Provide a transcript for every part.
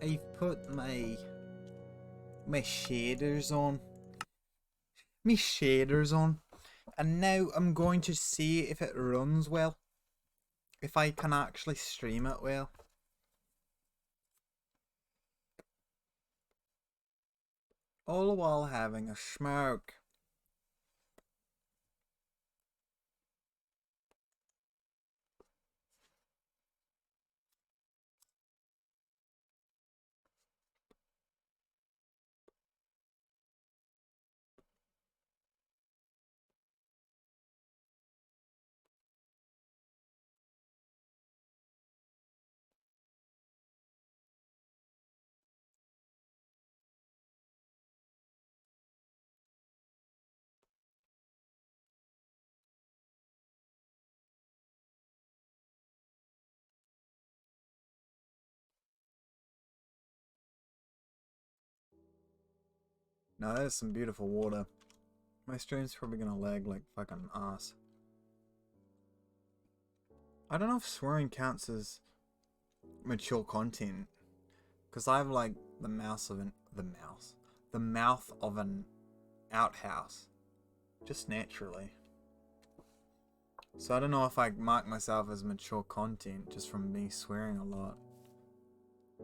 I've put my shaders on. My shaders on. And now I'm going to see if it runs well. If I can actually stream it well. All while having a smoke. Now that is some beautiful water. My stream's probably gonna lag like fucking ass. I don't know if swearing counts as mature content, because I have like the mouth of an outhouse, just naturally. So I don't know if I mark myself as mature content just from me swearing a lot. I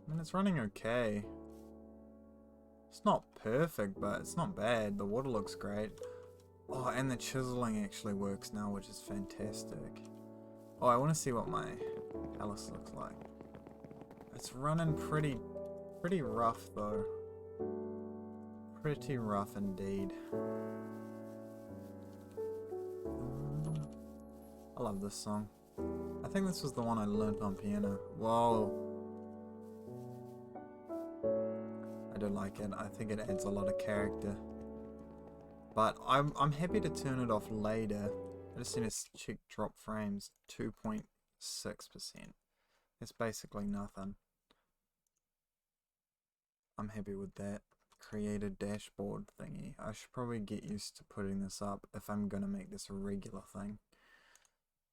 mean, it's running okay. It's not perfect, but it's not bad. The water looks great. Oh, and the chiseling actually works now, which is fantastic. Oh, I want to see what my palace looks like. It's running pretty rough though. Pretty rough indeed. I love this song. I think this was the one I learned on piano. Whoa. I do like it. I think it adds a lot of character. But I'm happy to turn it off later. I just need to check drop frames. 2.6%. It's basically nothing. I'm happy with that. Create a dashboard thingy. I should probably get used to putting this up if I'm gonna make this a regular thing.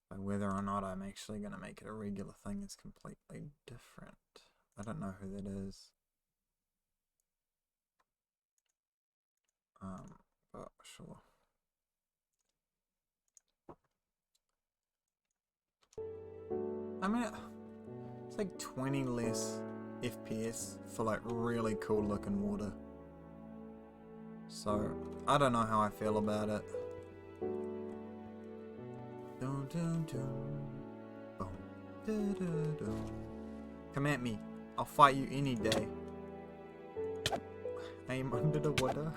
But whether or not I'm actually gonna make it a regular thing is completely different. I don't know who that is. But sure. I mean, it's like 20 less FPS for like really cool looking water. So, I don't know how I feel about it. Dun, dun, dun. Boom. Dun, dun, dun. Come at me. I'll fight you any day. Aim under the water.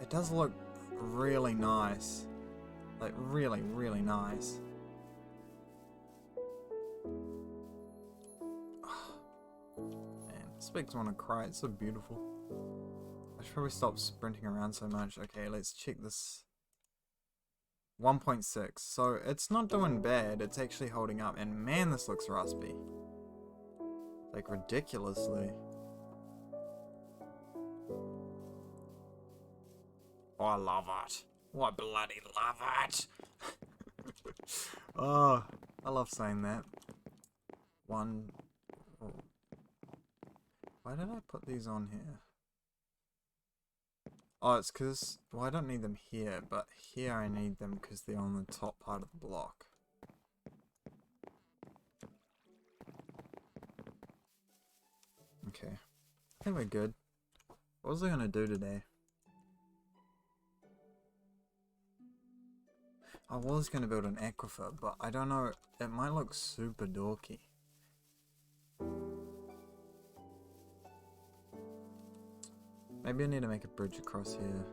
It does look really nice. Like really, really nice. Man, this makes me want to cry. It's so beautiful. I should probably stop sprinting around so much. Okay, let's check this. 1.6. So it's not doing bad. It's actually holding up. And man, this looks raspy. Like ridiculously. Oh, I love it. Oh, I bloody love it. Oh, I love saying that. One. Oh. Why did I put these on here? Oh, it's because, well, I don't need them here, but here I need them because they're on the top part of the block. Okay. I think we're good. What was I going to do today? I was going to build an aquifer, but I don't know. It might look super dorky. Maybe I need to make a bridge across here.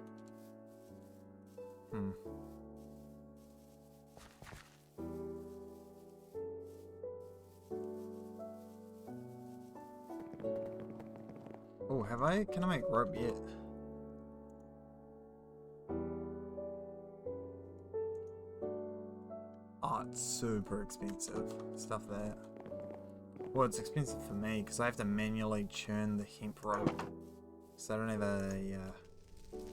Oh, have I? Can I make rope yet? Oh, it's super expensive. Stuff that. Well, it's expensive for me because I have to manually churn the hemp rope. So I don't have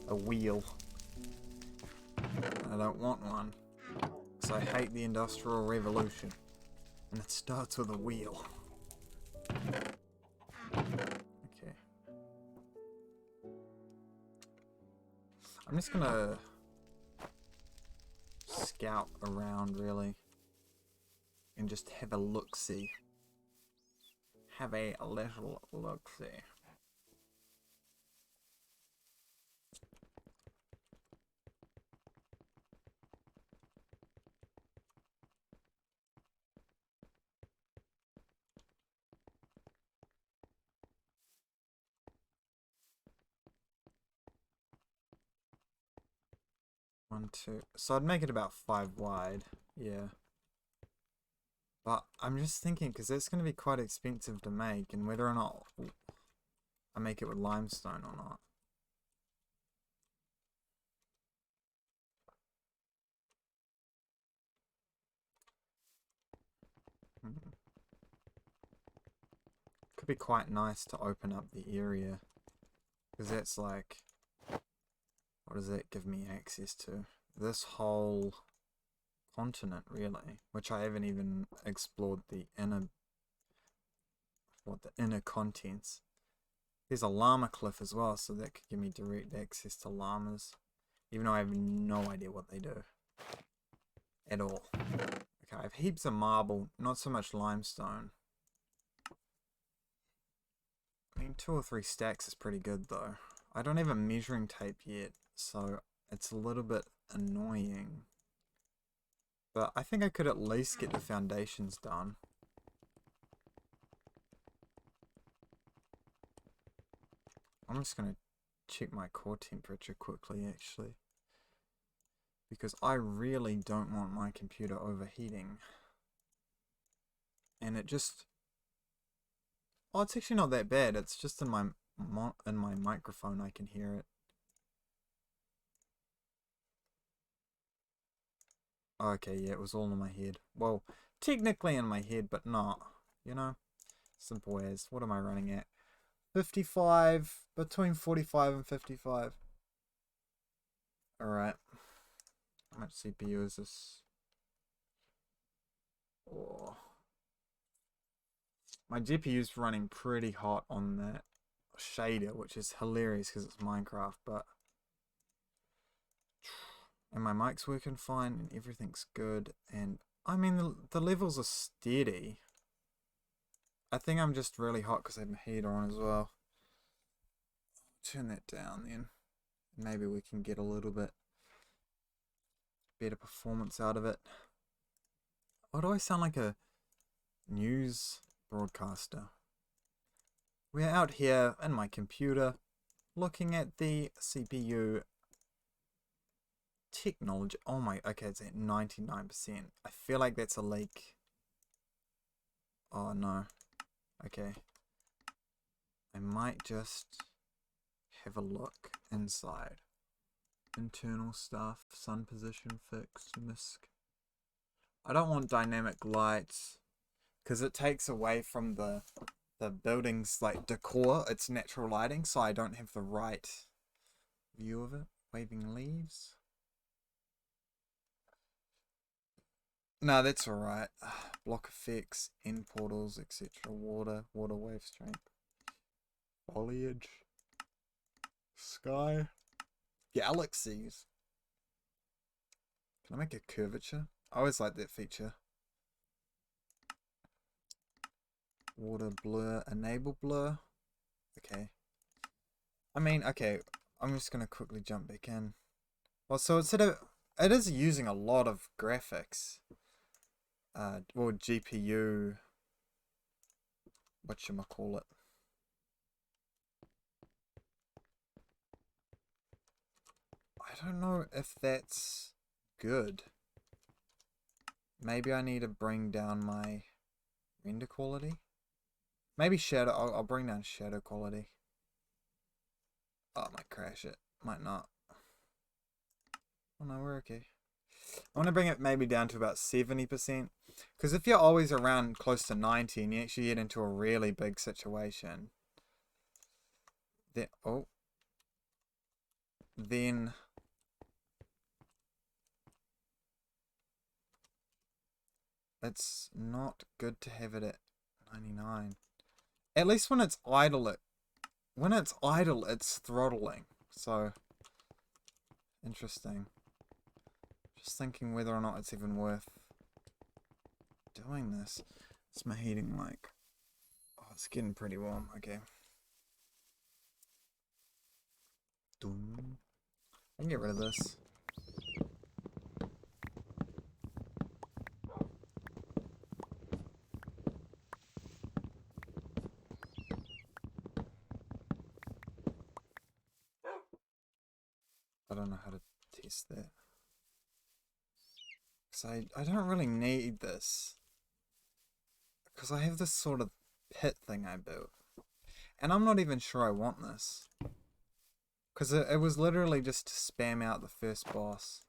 a wheel. I don't want one. So I hate the Industrial Revolution. And it starts with a wheel. Okay. I'm just gonna scout around really and just have a look-see. Have a little look-see. One, two. So I'd make it about 5 wide. Yeah. But I'm just thinking, because that's going to be quite expensive to make, and whether or not I make it with limestone or not. Could be quite nice to open up the area. Because that's like... What does that give me access to? This whole continent, really. Which I haven't even explored the inner... What, the inner contents. There's a llama cliff as well, so that could give me direct access to llamas. Even though I have no idea what they do. At all. Okay, I have heaps of marble, not so much limestone. I mean, 2 or 3 stacks is pretty good though. I don't have a measuring tape yet, so it's a little bit annoying. But I think I could at least get the foundations done. I'm just going to check my core temperature quickly actually. Because I really don't want my computer overheating. And it just... Oh, it's actually not that bad. It's just in my microphone I can hear it. Okay, yeah, it was all in my head. Well, technically in my head, but not. You know? Simple as. What am I running at? 55, between 45 and 55. Alright. How much CPU is this? Oh. My GPU's running pretty hot on that shader, which is hilarious because it's Minecraft, but... And my mic's working fine and everything's good. And, I mean, the levels are steady. I think I'm just really hot because I have my heater on as well. Turn that down then. Maybe we can get a little bit better performance out of it. Why do I sound like a news broadcaster? We're out here in my computer looking at the CPU technology. Oh my, okay, it's at 99%. I feel like that's a leak. Oh no. Okay. I might just have a look inside. Internal stuff, sun position fix, misc. I don't want dynamic lights because it takes away from the building's like decor, its natural lighting, so I don't have the right view of it. Waving leaves. No, that's alright. Block effects, end portals, etc. Water wave strength. Foliage. Sky. Galaxies. Can I make a curvature? I always like that feature. Water blur, enable blur. Okay. I mean, okay, I'm just gonna quickly jump back in. Well, so it is using a lot of graphics. Well, GPU, whatchamacallit. I don't know if that's good. Maybe I need to bring down my render quality. Maybe shadow, I'll bring down shadow quality. Oh, it might crash it. Might not. Oh no, we're okay. I want to bring it maybe down to about 70%. Because if you're always around close to 90 and you actually get into a really big situation, then, then it's not good to have it at 99. At least when it's idle, it's throttling. So, interesting. Just thinking whether or not it's even worth doing this. What's my heating like? Oh, it's getting pretty warm. Okay. Doom. I can get rid of this. I don't know how to test that. Because I don't really need this. Because I have this sort of pit thing I built. And I'm not even sure I want this. Because it was literally just to spam out the first boss.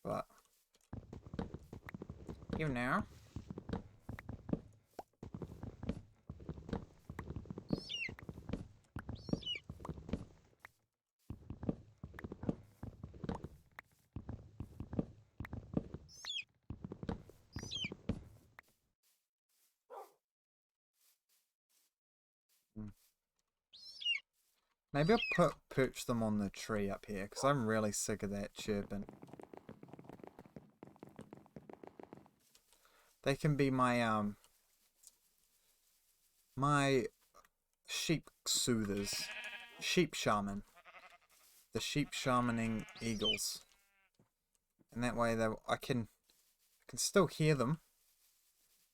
But, you know. Maybe I'll perch them on the tree up here, because I'm really sick of that chirping. They can be my my sheep soothers. Sheep shaman. The sheep shamaning eagles. And that way I can still hear them,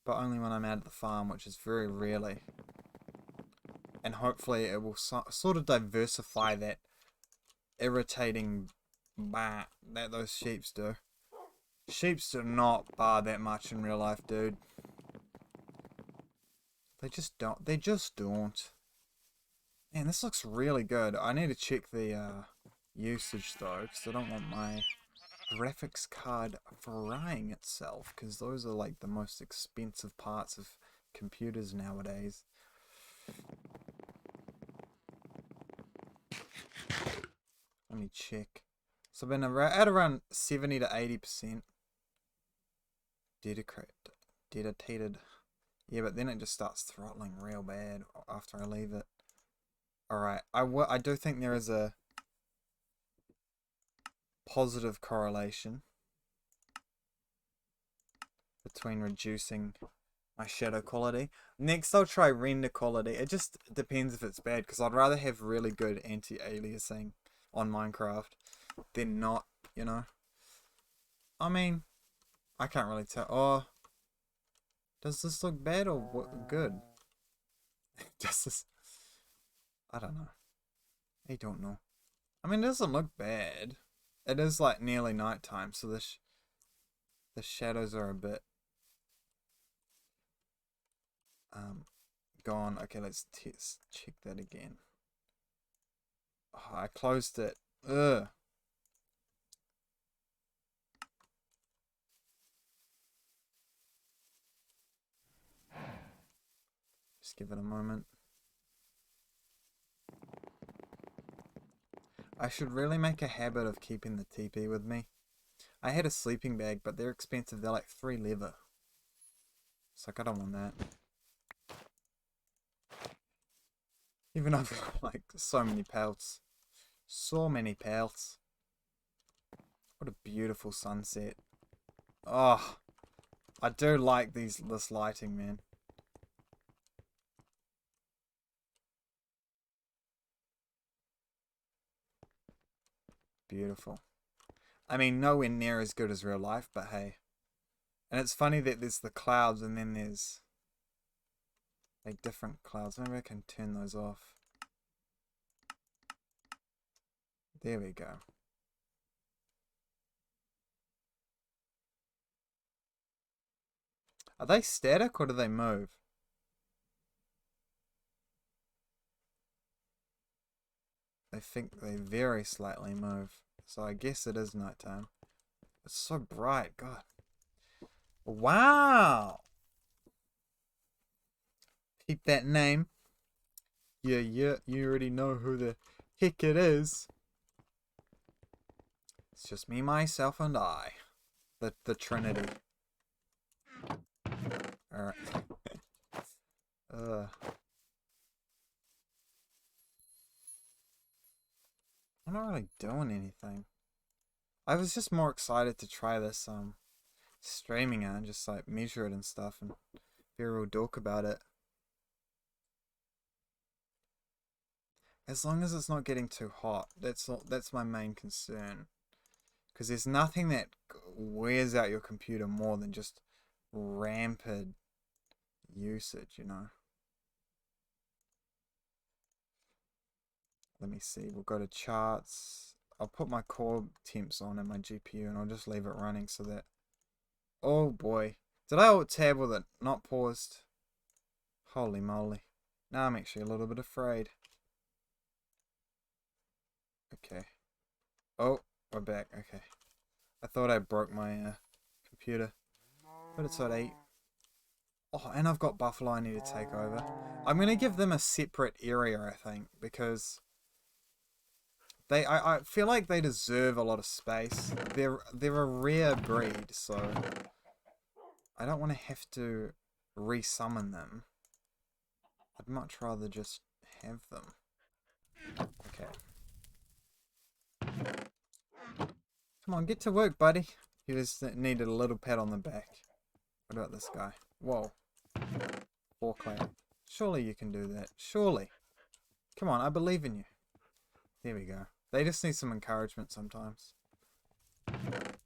but only when I'm out at the farm, which is very rarely. And hopefully it will sort of diversify that irritating bar that those sheeps do. Sheeps do not bar that much in real life, dude. They just don't. They just don't. Man, this looks really good. I need to check the usage though, because I don't want my graphics card frying itself, because those are like the most expensive parts of computers nowadays. Let me check. So I've been at around 70 to 80% dedicated. Yeah, but then it just starts throttling real bad after I leave it. Alright, I do think there is a positive correlation between reducing my shadow quality. Next I'll try render quality. It just depends if it's bad, because I'd rather have really good anti-aliasing on Minecraft than not, you know. I mean, I can't really tell. Oh, does this look bad or good? Does this... I don't know. I don't know. I mean, it doesn't look bad. It is like nearly nighttime, so the shadows are a bit gone. Okay, let's check that again. Oh, I closed it. Ugh. Just give it a moment. I should really make a habit of keeping the TP with me. I had a sleeping bag, but they're expensive. They're like 3 leather. It's like, I don't want that. Even though I've got like so many pelts. So many pelts. What a beautiful sunset. Oh, I do like this lighting, man. Beautiful. I mean, nowhere near as good as real life, but hey. And it's funny that there's the clouds and then there's like different clouds. Maybe I can turn those off. There we go. Are they static or do they move? I think they very slightly move. So I guess it is nighttime. It's so bright, God. Wow! Keep that name. Yeah, you already know who the heck it is. It's just me, myself, and I. The Trinity. Alright. I'm not really doing anything. I was just more excited to try this streaming it and just like measure it and stuff and be a real dork about it. As long as it's not getting too hot, that's my main concern. Because there's nothing that wears out your computer more than just rampant usage, you know. Let me see, we'll go to charts. I'll put my core temps on in my GPU and I'll just leave it running so that... Oh boy. Did I alt tab with it not paused? Holy moly. Now I'm actually a little bit afraid. Okay. Oh, we're back. Okay. I thought I broke my computer. But it's at 8. Oh, and I've got Buffalo I need to take over. I'm going to give them a separate area, I think, because I feel like they deserve a lot of space. They're a rare breed, so I don't want to have to resummon them. I'd much rather just have them. Okay. Come on, get to work, buddy. You just needed a little pat on the back. What about this guy? Whoa. Forklift. Surely you can do that. Surely. Come on, I believe in you. There we go. They just need some encouragement sometimes.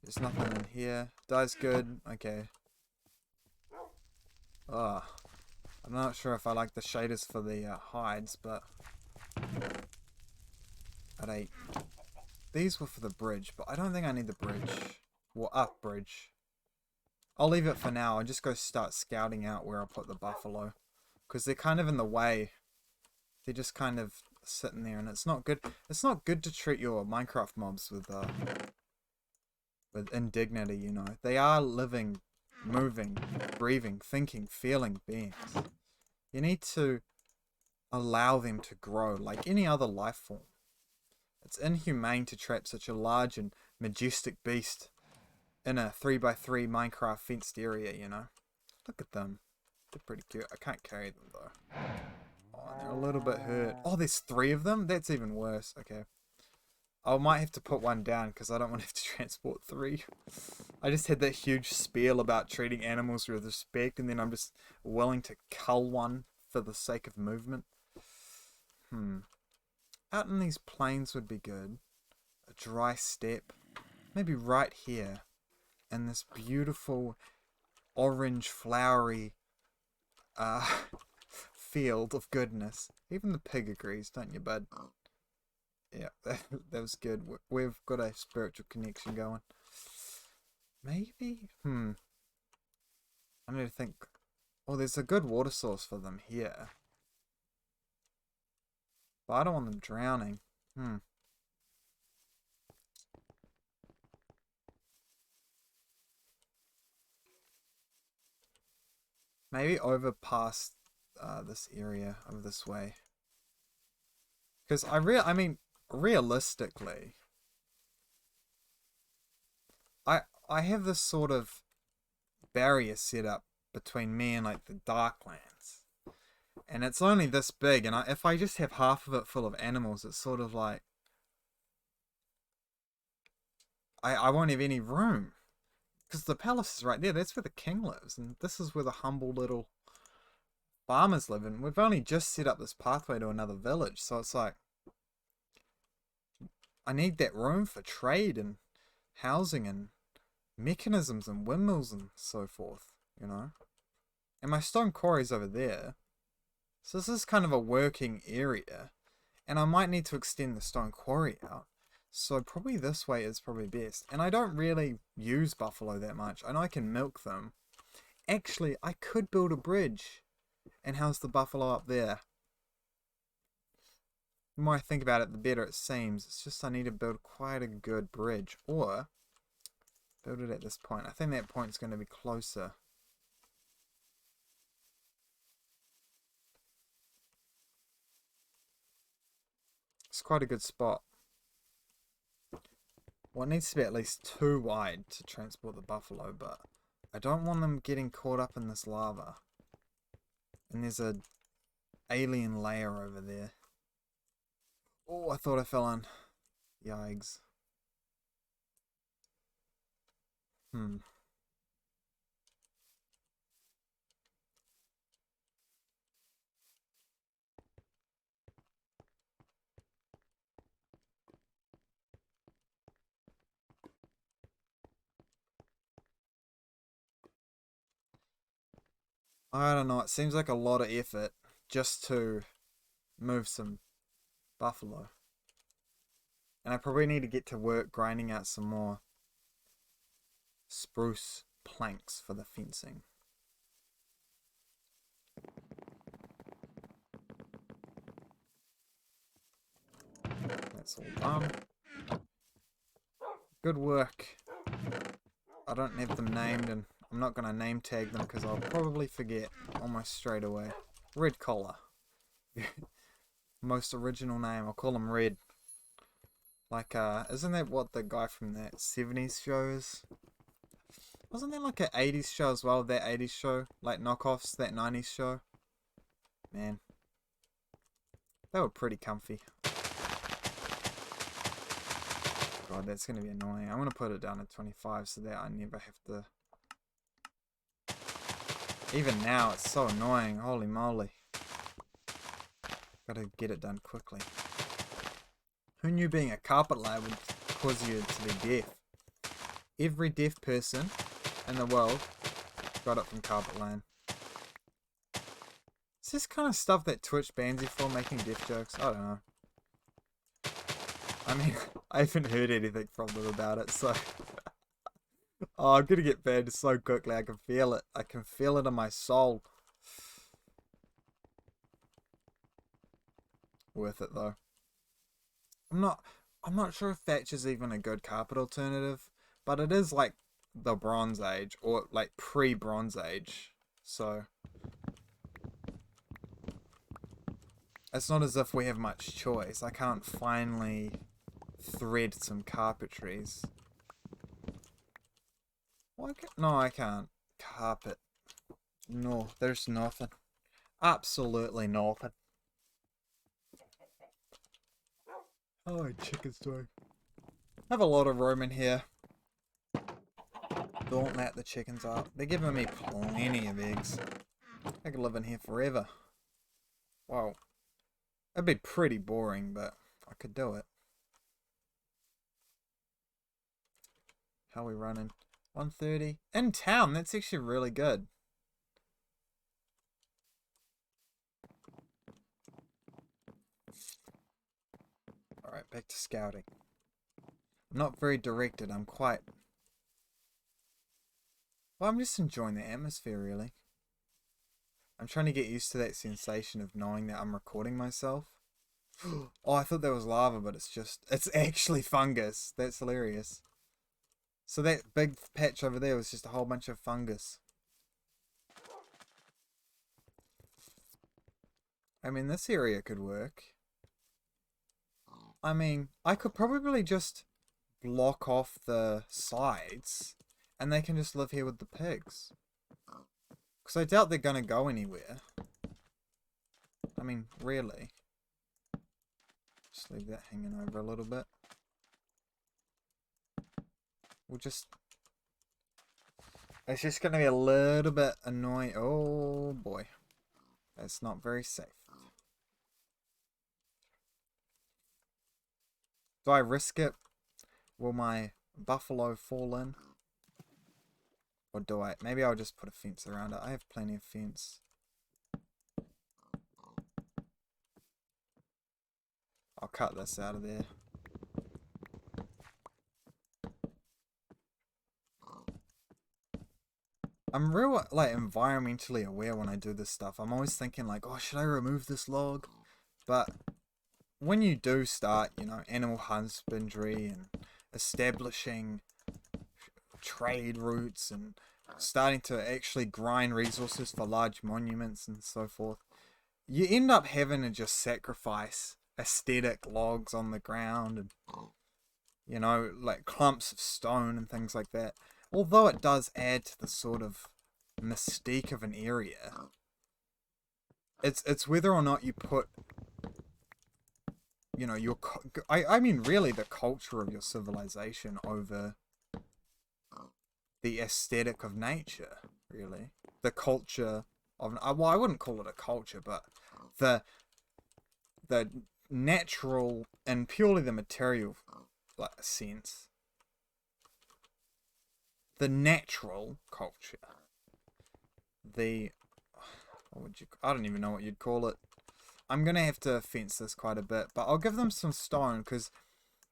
There's nothing in here. Dies good. Okay. I'm not sure if I like the shaders for the hides, but... At 8. These were for the bridge, but I don't think I need the bridge. Well, up bridge. I'll leave it for now. I'll just go start scouting out where I'll put the buffalo. Because they're kind of in the way. They're just kind of sitting there, and it's not good. It's not good to treat your Minecraft mobs with indignity, you know. They are living, moving, breathing, thinking, feeling beings. You need to allow them to grow like any other life form. It's inhumane to trap such a large and majestic beast in a 3x3 Minecraft fenced area, you know. Look at them. They're pretty cute. I can't carry them though. Oh, they're a little bit hurt. Oh, there's 3 of them? That's even worse. Okay. I might have to put one down because I don't want to have to transport 3. I just had that huge spiel about treating animals with respect, and then I'm just willing to cull one for the sake of movement. Out in these plains would be good. A dry steppe. Maybe right here. And this beautiful orange flowery field of goodness. Even the pig agrees, don't you, bud? Yeah, that was good. We've got a spiritual connection going. Maybe? I need to think. Oh, there's a good water source for them here. But I don't want them drowning. Maybe over past this area, over this way. Because I mean, realistically, I have this sort of barrier set up between me and like the Darklands. And it's only this big, and if I just have half of it full of animals, it's sort of like I won't have any room. Because the palace is right there, that's where the king lives, and this is where the humble little farmers live, and we've only just set up this pathway to another village, so it's like I need that room for trade and housing and mechanisms and windmills and so forth, you know. And my stone quarry's over there. So this is kind of a working area. And I might need to extend the stone quarry out. So probably this way is probably best. And I don't really use buffalo that much. I know I can milk them. Actually, I could build a bridge and house the buffalo up there. The more I think about it, the better it seems. It's just I need to build quite a good bridge. Or build it at this point. I think that point's going to be closer. It's quite a good spot. Well, it needs to be at least 2 wide to transport the buffalo, but I don't want them getting caught up in this lava. And there's a alien layer over there. Oh, I thought I fell on. Yikes. I don't know, it seems like a lot of effort just to move some buffalo. And I probably need to get to work grinding out some more spruce planks for the fencing. That's all done. Good work. I don't have them named, and I'm not going to name tag them because I'll probably forget almost straight away. Red Collar. Most original name. I'll call him Red. Like, isn't that what the guy from that 70s show is? Wasn't there like an 80s show as well? That 80s show? Like knockoffs, that 90s show? Man. They were pretty comfy. God, that's going to be annoying. I'm going to put it down to 25 so that I never have to... Even now, it's so annoying. Holy moly. Gotta get it done quickly. Who knew being a carpet layer would cause you to be deaf? Every deaf person in the world got it from carpet laying. Is this kind of stuff that Twitch bans you for, making deaf jokes? I don't know. I mean, I haven't heard anything from them about it, so... Oh, I'm gonna get banned so quickly, I can feel it. I can feel it in my soul. Worth it, though. I'm not sure if thatch is even a good carpet alternative, but it is like the Bronze Age, or like pre-Bronze Age, so... It's not as if we have much choice. I can't finally thread some carpentries. Well, no, I can't. Carpet. No, there's nothing. Absolutely nothing. Oh, chicken story. I have a lot of room in here. Don't let the chickens up. They're giving me plenty of eggs. I could live in here forever. Wow. It'd be pretty boring, but I could do it. How are we running? 1:30. In town, that's actually really good. Alright, back to scouting. I'm not very directed, I'm quite... Well, I'm just enjoying the atmosphere, really. I'm trying to get used to that sensation of knowing that I'm recording myself. Oh, I thought that was lava, but it's actually fungus. That's hilarious. So that big patch over there was just a whole bunch of fungus. I mean, this area could work. I mean, I could probably just block off the sides and they can just live here with the pigs. Because I doubt they're going to go anywhere. I mean, really. Just leave that hanging over a little bit. We'll just... It's just going to be a little bit annoying. Oh boy. That's not very safe. Do I risk it? Will my buffalo fall in? Or do I? Maybe I'll just put a fence around it. I have plenty of fence. I'll cut this out of there. I'm real, like, environmentally aware when I do this stuff. I'm always thinking, like, oh, should I remove this log? But when you do start, you know, animal husbandry and establishing trade routes and starting to actually grind resources for large monuments and so forth, you end up having to just sacrifice aesthetic logs on the ground. And You know, like clumps of stone and things like that. Although it does add to the sort of mystique of an area. It's whether or not you put, you know, I mean really the culture of your civilization over the aesthetic of nature, really. The culture of, well, I wouldn't call it a culture, but the the natural and purely the material like sense. The natural culture. The, what would you, I don't even know what you'd call it. I'm going to have to fence this quite a bit, but I'll give them some stone, because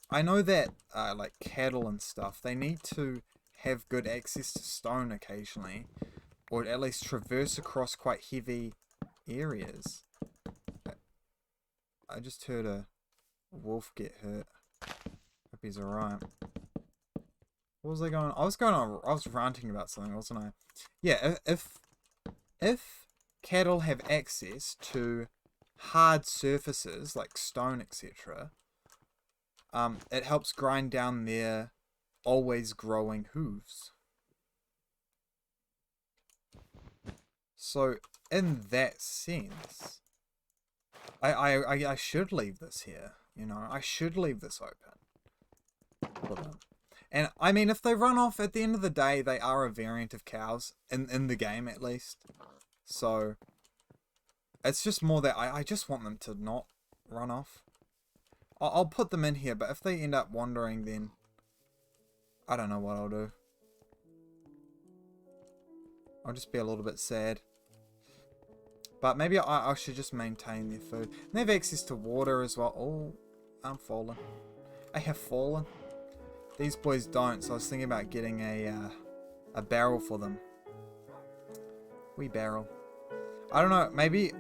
I know that, like, cattle and stuff, they need to have good access to stone occasionally, or at least traverse across quite heavy areas. I just heard a wolf get hurt. Hope he's alright. What was I going on? I was ranting about something, wasn't I? Yeah, if cattle have access to hard surfaces like stone, etc., it helps grind down their always growing hooves. So in that sense, I should leave this here. You know, I should leave this open for them. And I mean, if they run off, at the end of the day, they are a variant of cows in the game at least. So it's just more that I just want them to not run off. I'll put them in here, but if they end up wandering, then I don't know what I'll do. I'll just be a little bit sad. But maybe I should just maintain their food. And they have access to water as well. Oh, I'm falling. I have fallen. These boys don't, so I was thinking about getting a barrel for them. Wee barrel. I don't know, maybe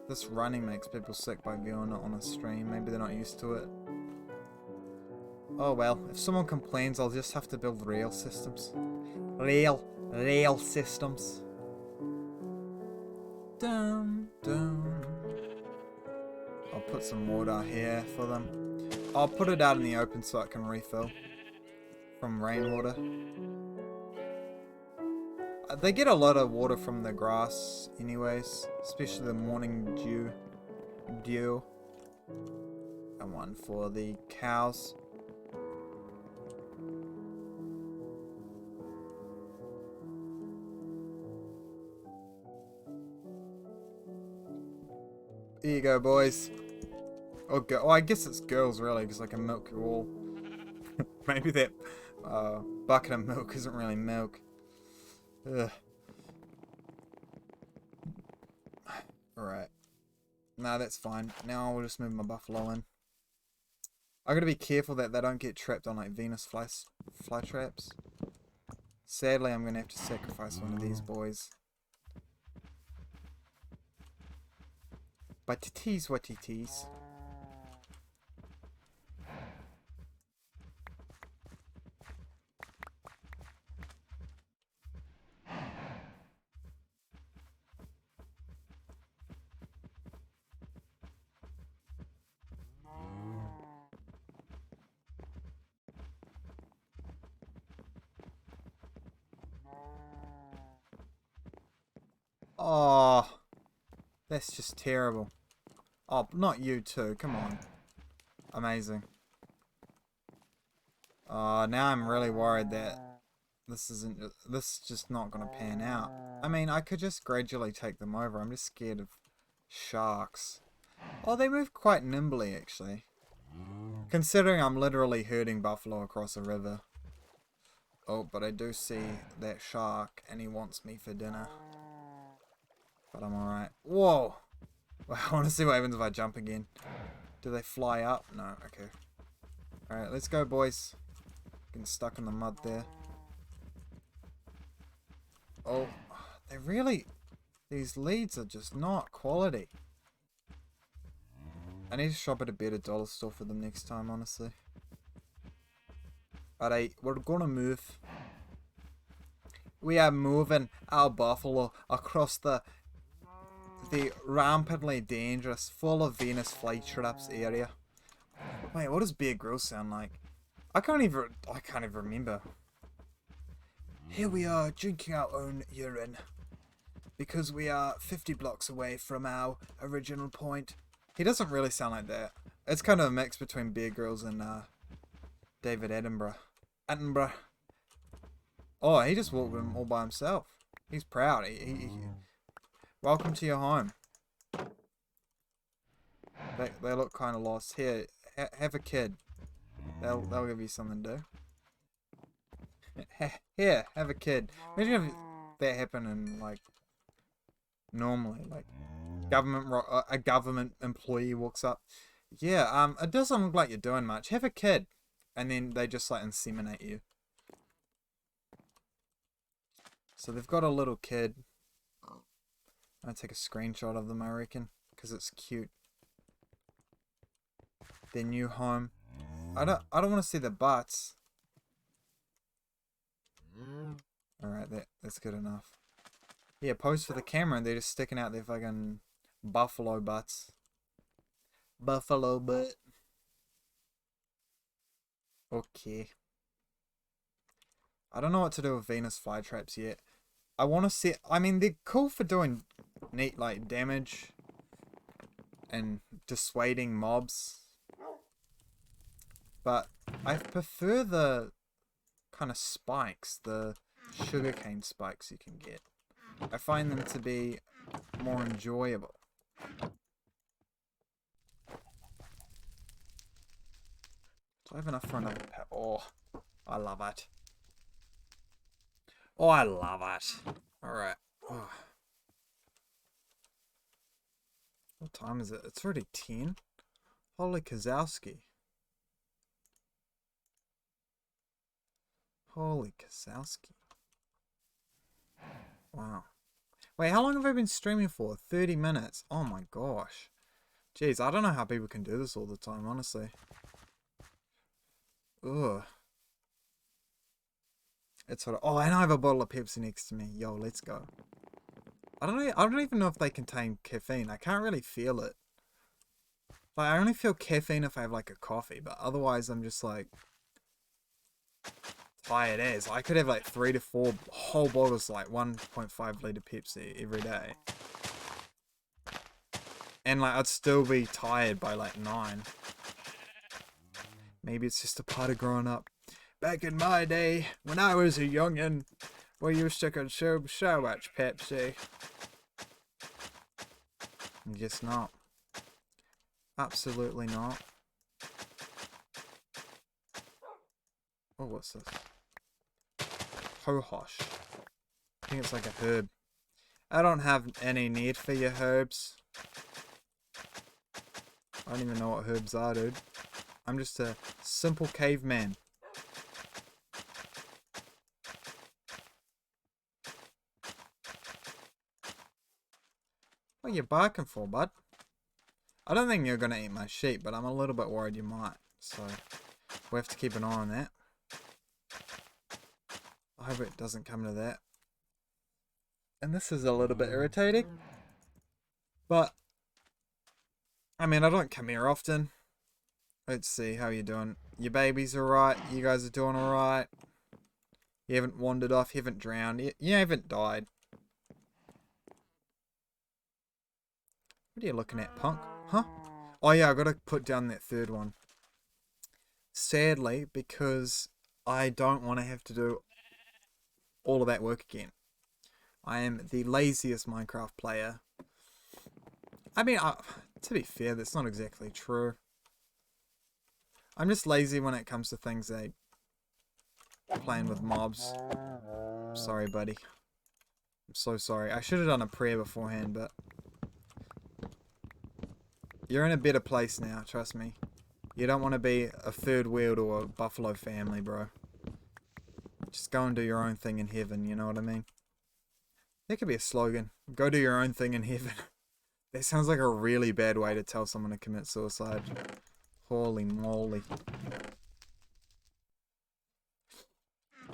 this running makes people sick by viewing it on a stream. Maybe they're not used to it. Oh well, if someone complains, I'll just have to build rail systems. Rail systems. Dum, dum. I'll put some water here for them. I'll put it out in the open so it can refill from rainwater. They get a lot of water from the grass anyways, especially the morning dew. And one for the cows. Here you go, boys. Oh, I guess it's girls really, because I can milk you all. Maybe that bucket of milk isn't really milk. Ugh. Alright. Nah, that's fine. Now I'll just move my buffalo in. I gotta be careful that they don't get trapped on like Venus fly traps. Sadly, I'm gonna have to sacrifice one of these boys. But it is what it is. Oh, that's just terrible. Oh, not you too. Come on. Amazing. Oh, now I'm really worried that this is just not going to pan out. I mean, I could just gradually take them over. I'm just scared of sharks. Oh, they move quite nimbly, actually. Considering I'm literally herding buffalo across a river. Oh, but I do see that shark, and he wants me for dinner. But I'm alright. Whoa! I want to see what happens if I jump again. Do they fly up? No, okay. Alright, let's go, boys. Getting stuck in the mud there. Oh, they really... These leads are just not quality. I need to shop at a better dollar store for them next time, honestly. Alright, we're gonna move. We are moving our buffalo across the rampantly dangerous, full of Venus flytraps area. Wait, what does Bear Grylls sound like? I can't even remember. Here we are, drinking our own urine. Because we are 50 blocks away from our original point. He doesn't really sound like that. It's kind of a mix between Bear Grylls and David Attenborough. Oh, he just walked in all by himself. He's proud. Welcome to your home. They look kind of lost. Here, have a kid. They'll give you something to do. Here, have a kid. Imagine if that happened in like normally, like a government employee walks up. Yeah, it doesn't look like you're doing much. Have a kid, and then they just like inseminate you. So they've got a little kid. I'll take a screenshot of them, I reckon, because it's cute. Their new home. I don't want to see the butts. Alright, that's good enough. Yeah, pose for the camera and they're just sticking out their fucking buffalo butts. Buffalo butt. Okay. I don't know what to do with Venus flytraps yet. I want to see... I mean, they're cool for doing neat, like, damage and dissuading mobs. But I prefer the kind of spikes, the sugarcane spikes you can get. I find them to be more enjoyable. Do I have enough for another pet? Oh, I love it. Oh, I love it. Alright. Oh. What time is it? It's already 10? Holy Kazowski. Holy Kazowski. Wow. Wait, how long have I been streaming for? 30 minutes. Oh my gosh. Jeez, I don't know how people can do this all the time, honestly. Ugh. It's sort of... Oh, and I have a bottle of Pepsi next to me. Yo, let's go. I don't even know if they contain caffeine. I can't really feel it. Like, I only feel caffeine if I have, like, a coffee. But otherwise, I'm just, like... tired as. I could have, like, 3 to 4 whole bottles, like, 1.5 litre Pepsi every day. And, like, I'd still be tired by, like, 9. Maybe it's just a part of growing up. Back in my day, when I was a youngin', we used to consume so much Pepsi. I guess not. Absolutely not. Oh, what's this? Hohosh. I think it's like a herb. I don't have any need for your herbs. I don't even know what herbs are, dude. I'm just a simple caveman. What are you barking for, bud? I don't think you're going to eat my sheep, but I'm a little bit worried you might. So, we have to keep an eye on that. I hope it doesn't come to that. And this is a little bit irritating. But, I mean, I don't come here often. Let's see, how you doing? Your baby's alright, you guys are doing alright. You haven't wandered off, you haven't drowned, you haven't died. What are you looking at, punk? Huh? Oh yeah, I gotta put down that third one. Sadly, because I don't want to have to do all of that work again. I am the laziest Minecraft player. I mean, to be fair, that's not exactly true. I'm just lazy when it comes to things like playing with mobs. Sorry, buddy. I'm so sorry. I should have done a prayer beforehand, but... You're in a better place now, trust me. You don't want to be a third wheel to a buffalo family, bro. Just go and do your own thing in heaven, you know what I mean? That could be a slogan. Go do your own thing in heaven. That sounds like a really bad way to tell someone to commit suicide. Holy moly.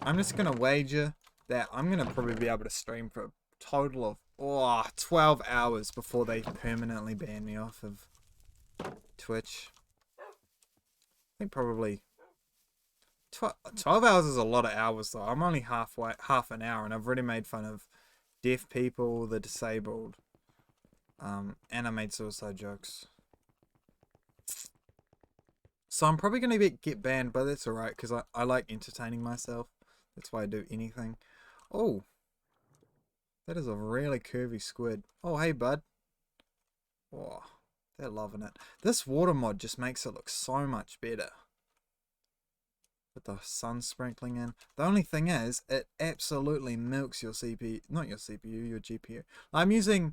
I'm just going to wager that I'm going to probably be able to stream for a total of 12 hours before they permanently ban me off of Twitch. think probably 12 hours is a lot of hours though. I'm only half an hour, and I've already made fun of deaf people, the disabled, and I made suicide jokes. So I'm probably gonna get banned, but that's alright because I like entertaining myself. That's why I do anything. Oh, that is a really curvy squid. Oh, hey bud. Oh, they're loving it. This water mod just makes it look so much better. With the sun sprinkling in. The only thing is, it absolutely milks your CPU, not your CPU, your GPU. I'm using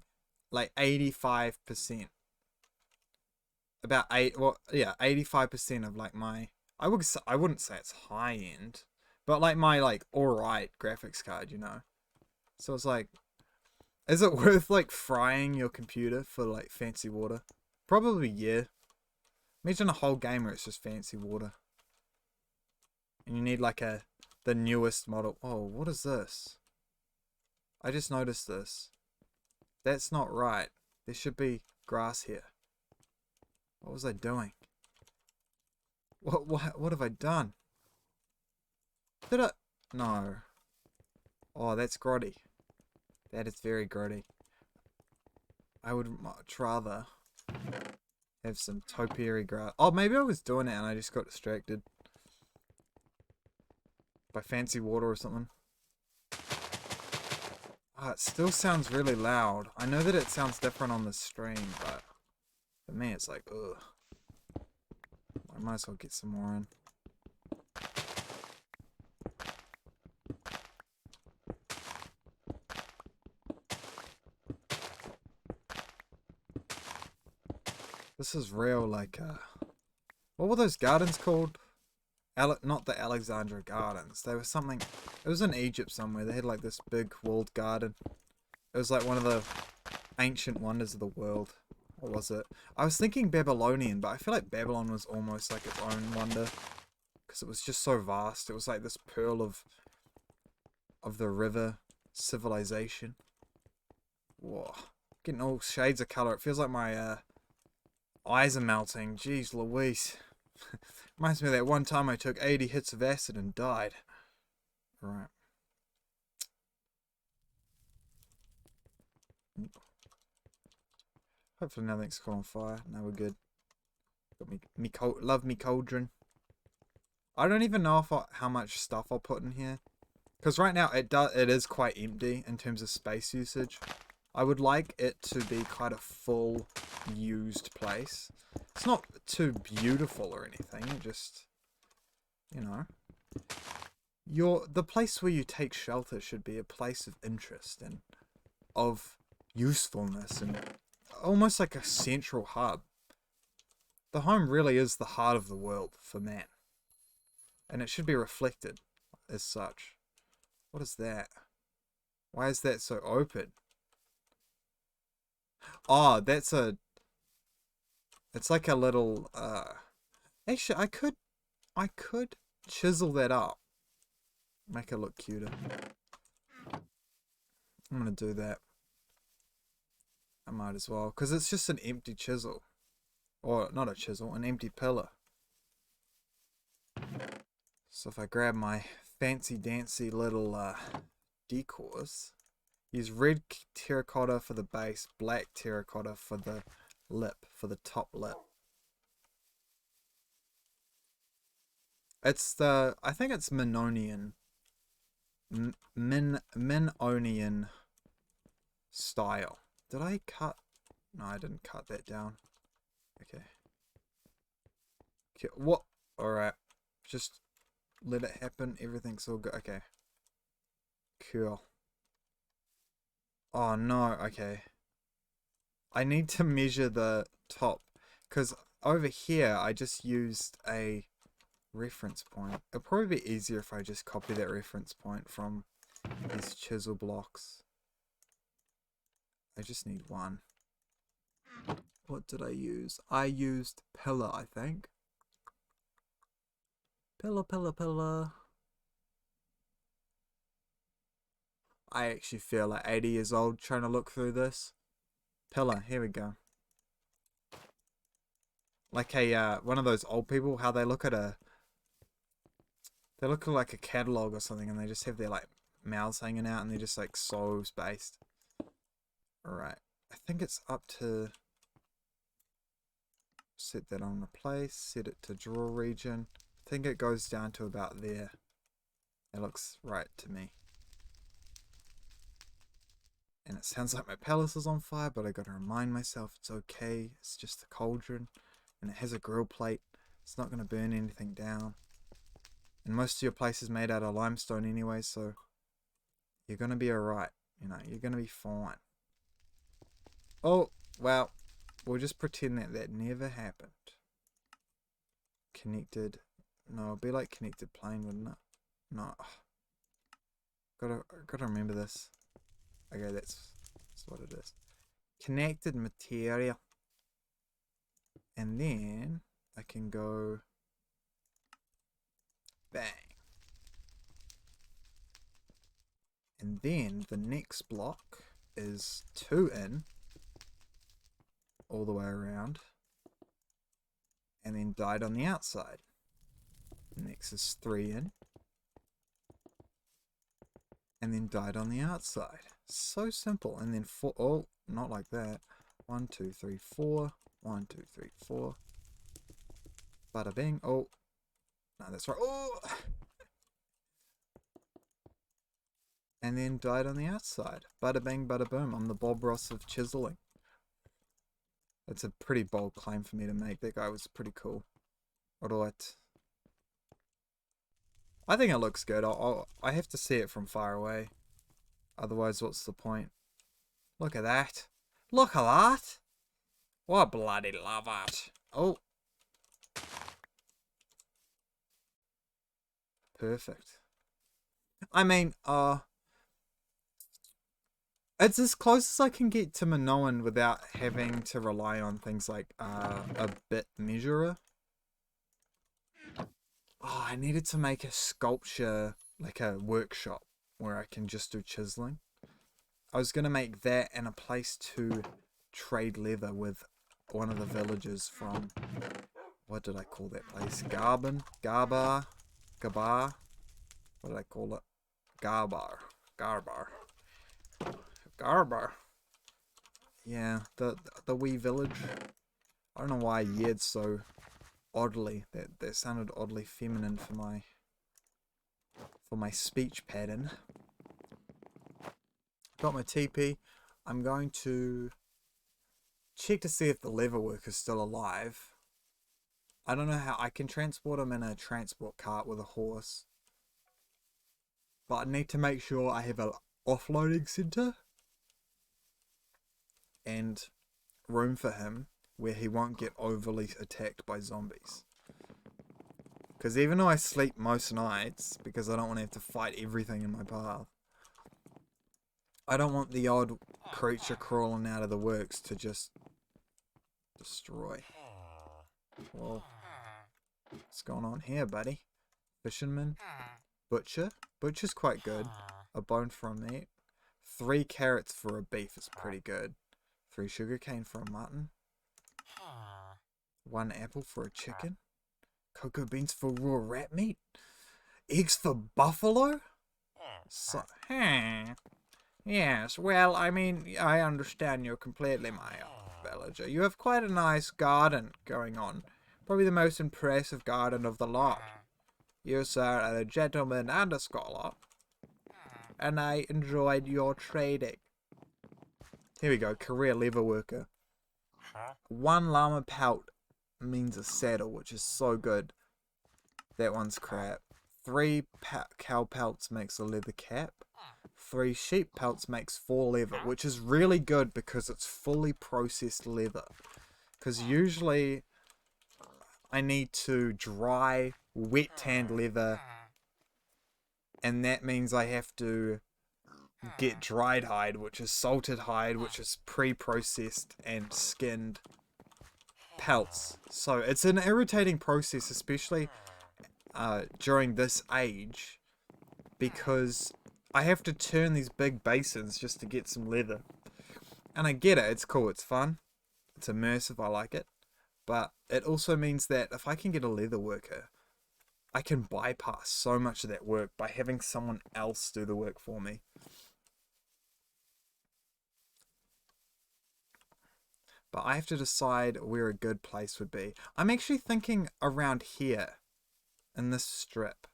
like 85%. About 85% of like my, I wouldn't say it's high end, but like my like alright graphics card, you know. So it's like, is it worth like frying your computer for like fancy water? Probably yeah. Imagine a whole game where it's just fancy water. And you need like the newest model. Oh, what is this? I just noticed this. That's not right. There should be grass here. What was I doing? What have I done? Did I? No. Oh, that's grotty. That is very grotty. I would much rather have some topiary grass. Oh, maybe I was doing it and I just got distracted by fancy water or something. Oh, it still sounds really loud. I know that it sounds different on the stream, but for me it's like, ugh. I might as well get some more in. This is real, like, what were those gardens called? Not the Alexandra Gardens. They were something, it was in Egypt somewhere. They had like this big walled garden. It was like one of the ancient wonders of the world. What was it? I was thinking Babylonian, but I feel like Babylon was almost like its own wonder. Because it was just so vast. It was like this pearl of the river civilization. Whoa. Getting all shades of color. It feels like my eyes are melting. Jeez Louise. Reminds me of that one time I took 80 hits of acid and died. Right. Hopefully nothing's caught on fire. No, we're good. Got love me cauldron. I don't even know how much stuff I'll put in here. Because right now it is quite empty in terms of space usage. I would like it to be quite a full used place. It's not too beautiful or anything, it just, you know. The place where you take shelter should be a place of interest and of usefulness and almost like a central hub. The home really is the heart of the world for man. And it should be reflected as such. What is that? Why is that so open? Oh, it's like a little, actually I could chisel that up. Make it look cuter. I'm gonna do that. I might as well, because it's just an empty chisel. Or, not a chisel, an empty pillar. So if I grab my fancy dancy little decors, use red terracotta for the base, black terracotta for the lip, for the top lip. It's I think it's Minoan. Minoan style. Did I cut? No, I didn't cut that down. Okay. What? Alright. Just let it happen. Everything's all good. Okay. Cool. Oh no, okay. I need to measure the top. Because over here, I just used a reference point. It'll probably be easier if I just copy that reference point from these chisel blocks. I just need one. What did I use? I used pillar, I think. Pillar. I actually feel like 80 years old trying to look through this. Pillar, here we go. Like a one of those old people, how they look at they look at like a catalog or something, and they just have their like mouths hanging out, and they're just like so spaced. Alright, I think it's up to set that on replace, set it to draw region. I think it goes down to about there. It looks right to me. And it sounds like my palace is on fire, but I gotta remind myself it's okay. It's just a cauldron, and it has a grill plate. It's not gonna burn anything down. And most of your place is made out of limestone anyway, so you're gonna be alright. You know, you're gonna be fine. Oh, well, we'll just pretend that that never happened. Connected. No, it'd be like connected plane, wouldn't it? No. Gotta remember this. Okay, that's what it is. Connected material. And then I can go bang. And then the next block is 2 in all the way around, and then dyed on the outside. Next is 3 in, and then dyed on the outside. So simple. And then 4. Oh, not like that. 1 2 3 4. 1 2 3 4. Bada bing. Oh, no, that's right. Oh, and then dyed on the outside. Bada bing, bada boom. I'm the Bob Ross of chiseling. That's a pretty bold claim for me to make. That guy was pretty cool. I think it looks good. I have to see it from far away. Otherwise, what's the point? Look at that. Look at that. What bloody love it. Oh. Perfect. I mean, it's as close as I can get to Minoan without having to rely on things like a bit measurer. Oh, I needed to make a sculpture, like a workshop, where I can just do chiseling. I was going to make that and a place to trade leather with one of the villagers from, what did I call that place? Garbar? What did I call it? Garbar. Yeah, the wee village. I don't know why I yelled so oddly. That sounded oddly feminine for my speech pattern. Got my TP. I'm going to check to see if the leatherwork is still alive. I don't know how I can transport him in a transport cart with a horse, but I need to make sure I have an offloading center and room for him where he won't get overly attacked by zombies. Because even though I sleep most nights, because I don't want to have to fight everything in my path, I don't want the odd creature crawling out of the works to just destroy. Well, what's going on here, buddy? Fisherman? Butcher? Butcher's quite good. A bone for a meat. 3 carrots for a beef is pretty good. 3 sugarcane for a mutton. 1 apple for a chicken. Cocoa beans for raw rat meat. Eggs for buffalo? So, yes, well, I mean, I understand you're completely my villager. You have quite a nice garden going on. Probably the most impressive garden of the lot. You, sir, are a gentleman and a scholar. And I enjoyed your trading. Here we go, career leather worker. 1 llama pelt means a saddle, which is so good. That one's crap. 3 cow pelts makes a leather cap. 3 sheep pelts makes 4 leather, which is really good because it's fully processed leather. Because usually I need to dry wet tanned leather, and that means I have to get dried hide, which is salted hide, which is pre-processed and skinned pelts. So it's an irritating process, especially during this age, because I have to turn these big basins just to get some leather. And I get it, it's cool, it's fun, it's immersive, I like it. But it also means that if I can get a leather worker, I can bypass so much of that work by having someone else do the work for me. But I have to decide where a good place would be. I'm actually thinking around here in this strip,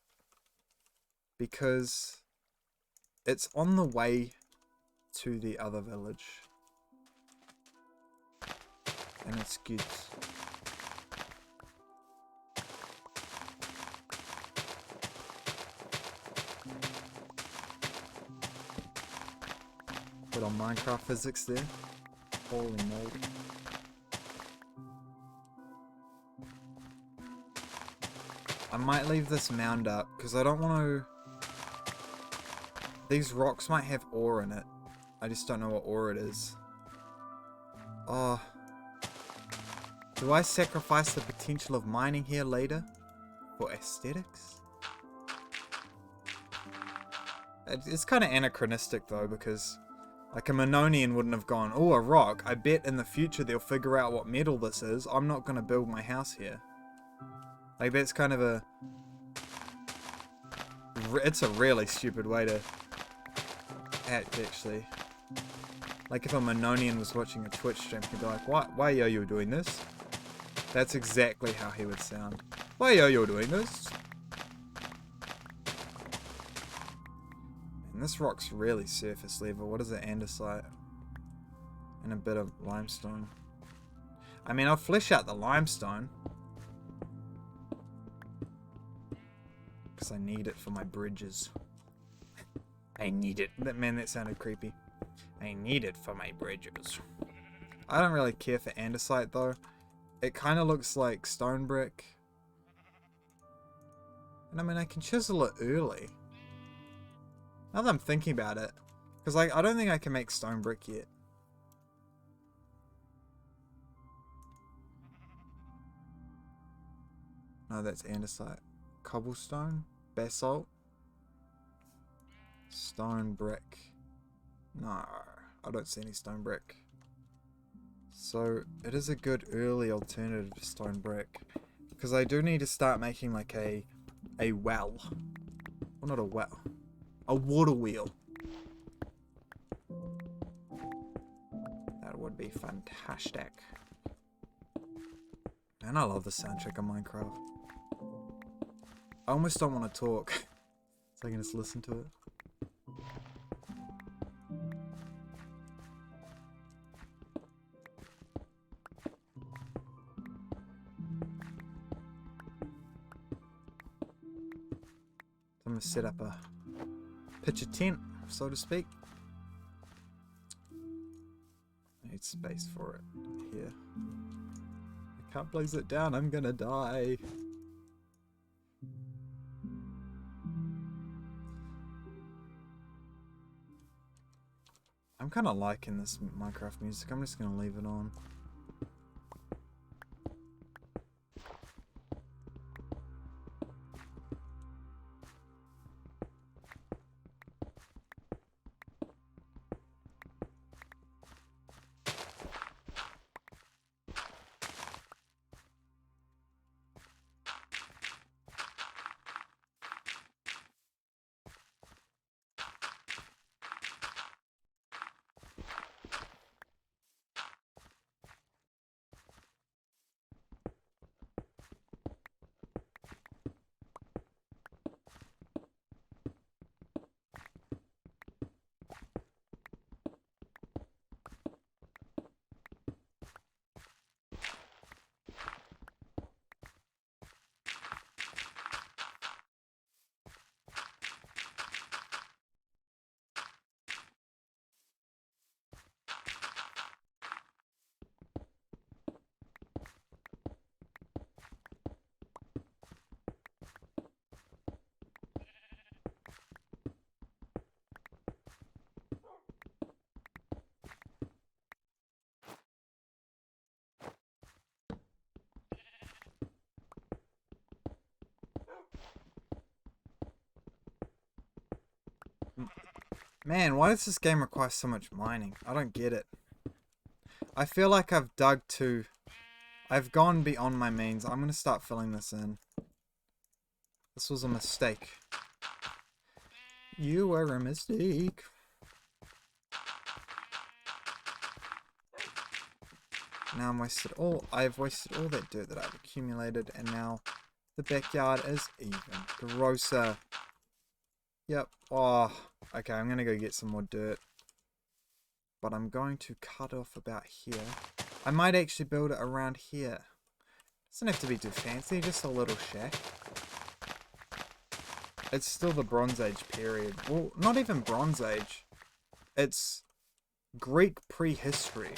because it's on the way to the other village. And it's good. Put on Minecraft physics there. Holy moly. I might leave this mound up because I don't want to... These rocks might have ore in it. I just don't know what ore it is. Oh. Do I sacrifice the potential of mining here later? For aesthetics? It's kind of anachronistic though, because like a Minonian wouldn't have gone, oh, a rock. I bet in the future they'll figure out what metal this is. I'm not going to build my house here. Like, that's kind of a... It's a really stupid way to act, actually. Like, if a Minonian was watching a Twitch stream, he'd be like, why are you doing this? That's exactly how he would sound. Why are you doing this? And this rock's really surface level. What is it? Andesite. And a bit of limestone. I mean, I'll flesh out the limestone. Because I need it for my bridges. I need it. Man, that sounded creepy. I need it for my bridges. I don't really care for andesite though. It kind of looks like stone brick. And I mean, I can chisel it early. Now that I'm thinking about it. Because I don't think I can make stone brick yet. No, that's andesite. Cobblestone? Basalt? Stone brick. No, I don't see any stone brick. So, it is a good early alternative to stone brick. Because I do need to start making like a well. Well, not a well. A water wheel. That would be fantastic. Man, I love the soundtrack of Minecraft. I almost don't want to talk, so I can just listen to it. I'm going to set up a pitch a tent, so to speak. I need space for it here. I can't place it down, I'm gonna die. I'm kind of liking this Minecraft music. I'm just going to leave it on. Man, why does this game require so much mining? I don't get it. I feel like I've dug too... I've gone beyond my means. I'm gonna start filling this in. This was a mistake. You were a mistake. Now I've wasted all that dirt that I've accumulated, and now the backyard is even grosser. Yep. Oh, okay, I'm gonna go get some more dirt. But I'm going to cut off about here. I might actually build it around here. Doesn't have to be too fancy, just a little shack. It's still the Bronze Age period. Well, not even Bronze Age. It's Greek prehistory.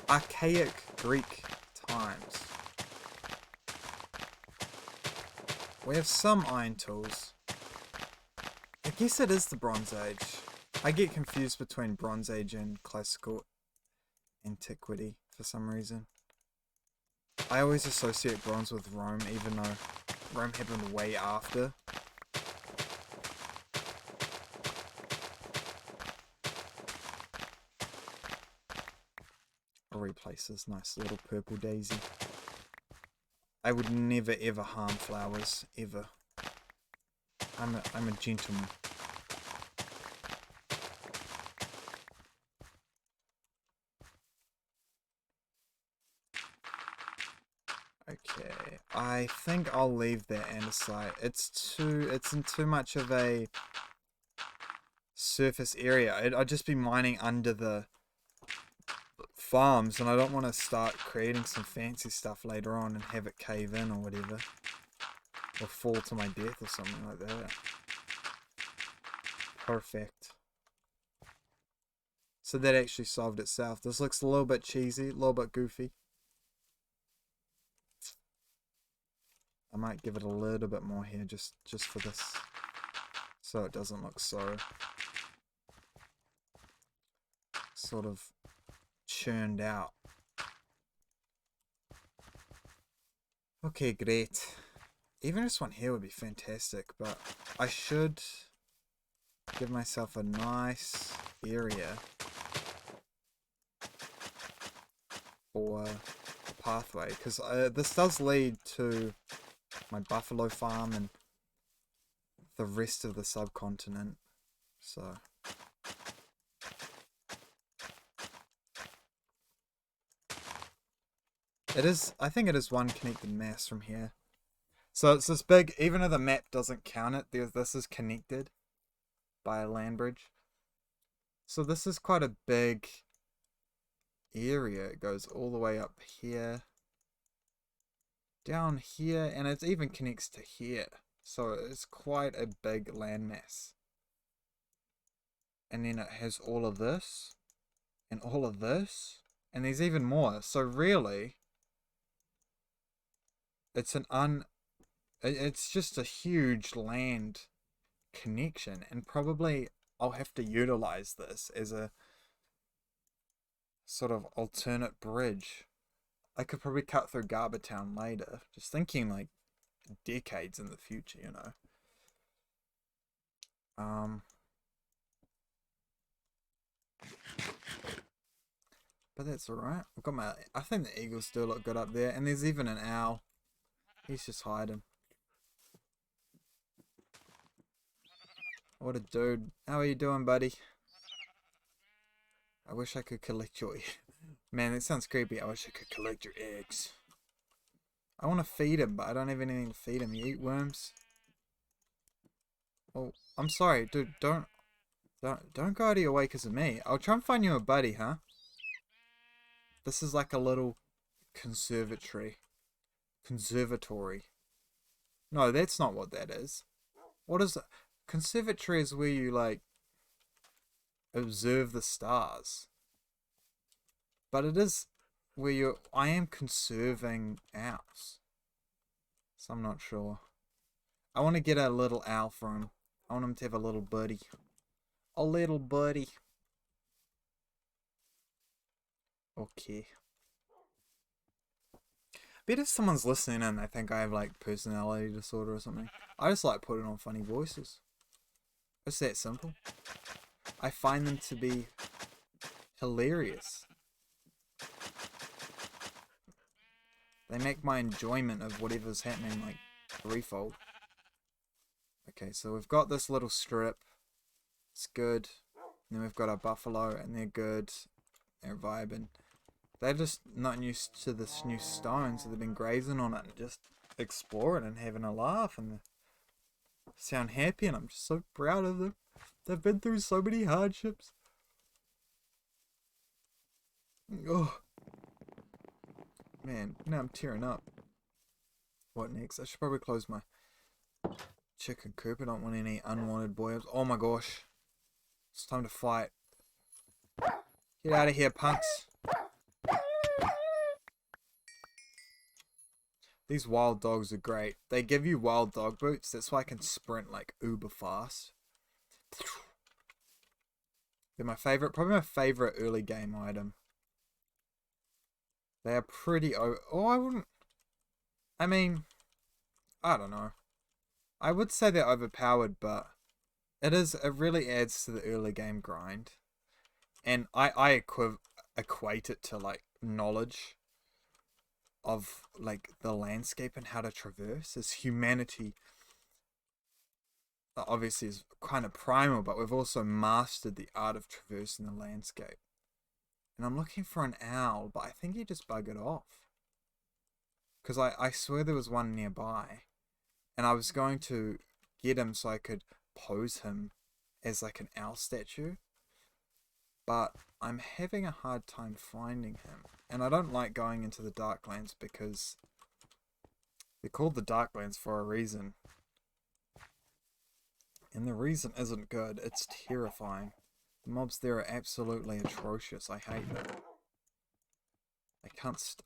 Archaic Greek times. We have some iron tools. I guess it is the Bronze Age. I get confused between Bronze Age and classical antiquity for some reason. I always associate bronze with Rome, even though Rome happened way after. I'll replace this nice little purple daisy. I would never ever harm flowers, ever. I'm a gentleman. Okay, I think I'll leave that andesite. It's in too much of a surface area. I'd just be mining under the farms, and I don't want to start creating some fancy stuff later on and have it cave in or whatever. Or fall to my death or something like that. Perfect. So that actually solved itself. This looks a little bit cheesy, a little bit goofy. I might give it a little bit more here just for this. So it doesn't look so sort of churned out. Okay, great. Even this one here would be fantastic, but I should give myself a nice area for a pathway, because this does lead to my buffalo farm and the rest of the subcontinent, so it is, I think it is one connected mass from here. So it's this big, even though the map doesn't count it, this is connected by a land bridge. So this is quite a big area. It goes all the way up here, down here, and it even connects to here. So it's quite a big landmass. And then it has all of this, and all of this, and there's even more. So really, it's it's just a huge land connection, and probably I'll have to utilize this as a sort of alternate bridge. I could probably cut through Garbertown later, just thinking like decades in the future, you know. But that's alright. I've got my, I think the eagles still look good up there, and there's even an owl. He's just hiding. What a dude. How are you doing, buddy? I wish I could collect your... Man, that sounds creepy. I wish I could collect your eggs. I want to feed him, but I don't have anything to feed him. You eat worms? Oh, I'm sorry, dude. Don't go out of your way because of me. I'll try and find you a buddy, huh? This is like a little conservatory. Conservatory. No, that's not what that is. What is it? Conservatory is where you, like, observe the stars. But it is where I am conserving owls. So I'm not sure. I want to get a little owl for him. I want him to have a little buddy. A little buddy. Okay. Bet if someone's listening and they think I have like personality disorder or something. I just like putting on funny voices. It's that simple. I find them to be hilarious. They make my enjoyment of whatever's happening like threefold. Okay, so we've got this little strip. It's good. And then we've got our buffalo, and they're good. They're vibing. They're just not used to this new stone, so they've been grazing on it and just exploring and having a laugh, and they sound happy, and I'm just so proud of them. They've been through so many hardships. Oh. Man, now I'm tearing up. What next? I should probably close my chicken coop. I don't want any unwanted boys. Oh my gosh. It's time to fight. Get out of here, punks. These wild dogs are great. They give you wild dog boots. That's why I can sprint like uber fast. They're my favorite, probably my favorite early game item. They are pretty I wouldn't. I mean, I don't know. I would say they're overpowered, but it really adds to the early game grind. And I equate it to like knowledge of like the landscape and how to traverse. As humanity obviously is kind of primal, but we've also mastered the art of traversing the landscape. And I'm looking for an owl, but I think he just buggered off. Because I swear there was one nearby. And I was going to get him so I could pose him as like an owl statue. But I'm having a hard time finding him. And I don't like going into the Darklands because they're called the Darklands for a reason. And the reason isn't good. It's terrifying. The mobs there are absolutely atrocious. I hate them.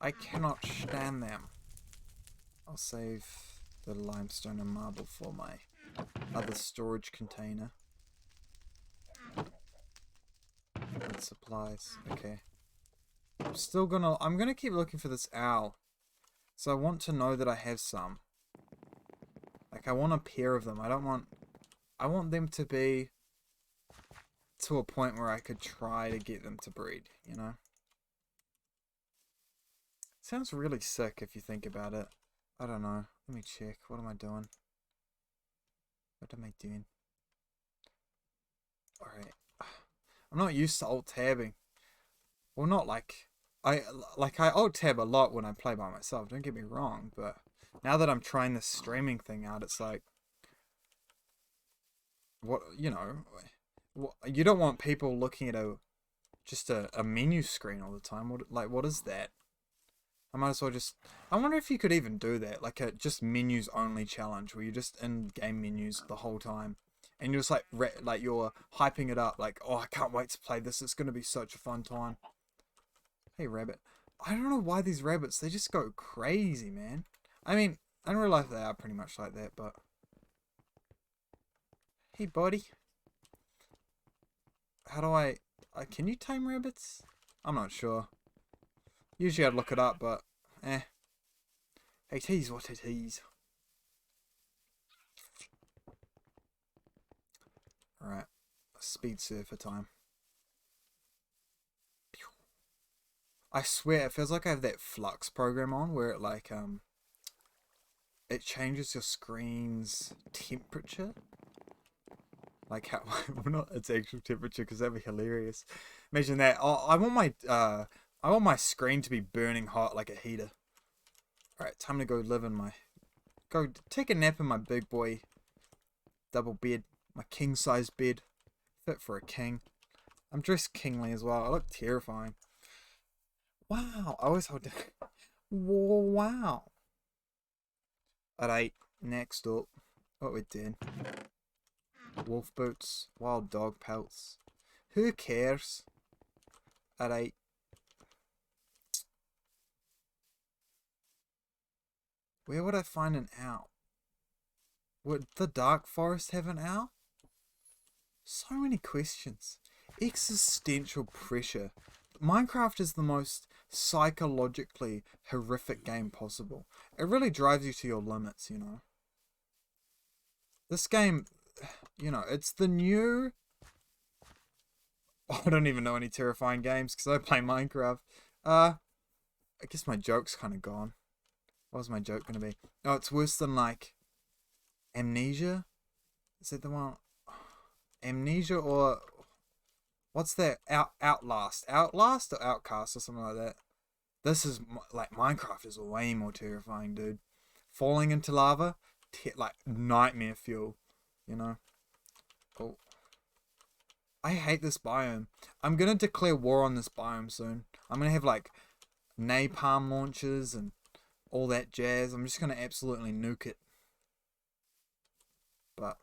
I cannot stand them. I'll save the limestone and marble for my other storage container. And supplies. Okay. I'm gonna keep looking for this owl. So I want to know that I have some. Like I want a pair of them. I want them to be to a point where I could try to get them to breed, you know? Sounds really sick if you think about it. I don't know. Let me check. What am I doing? What am I doing? Alright. I'm not used to alt-tabbing. Well, not like... I alt-tab a lot when I play by myself, don't get me wrong, but now that I'm trying this streaming thing out, it's like... What, you know... You don't want people looking at just a menu screen all the time. What is that? I might as well just... I wonder if you could even do that, like a just menus only challenge, where you're just in game menus the whole time, and you're just like you're hyping it up, like, oh, I can't wait to play this. It's gonna be such a fun time. Hey, rabbit. I don't know why these rabbits, they just go crazy, man. I mean, in real life they are pretty much like that, but... Hey, buddy. How do I can you tame rabbits? I'm not sure. Usually I'd look it up, but It is what it is. Alright. Speed surfer time. I swear, it feels like I have that Flux program on where it like it changes your screen's temperature. Like how, well, not its actual temperature, because that'd be hilarious. Imagine that. Oh, I want my screen to be burning hot like a heater. Alright, time to go live in go take a nap in my big boy double bed, my king size bed, fit for a king. I'm dressed kingly as well. I look terrifying. Wow, I always hold down. Wow. Alright, next up, what we did. Wolf boots, wild dog pelts. Who cares? Alright. Where would I find an owl? Would the dark forest have an owl? So many questions. Existential pressure. Minecraft is the most psychologically horrific game possible. It really drives you to your limits, you know. This game, you know, it's the new... I don't even know any terrifying games because I play Minecraft. I guess my joke's kind of gone. What was my joke gonna be? Oh, it's worse than like Amnesia. Is that the one? Amnesia or what's that? Outlast or Outcast or something like that. This is like Minecraft is way more terrifying, dude. Falling into lava, like nightmare fuel, you know. Oh, I hate this biome. I'm gonna declare war on this biome soon. I'm gonna have like napalm launchers and all that jazz. I'm just gonna absolutely nuke it. But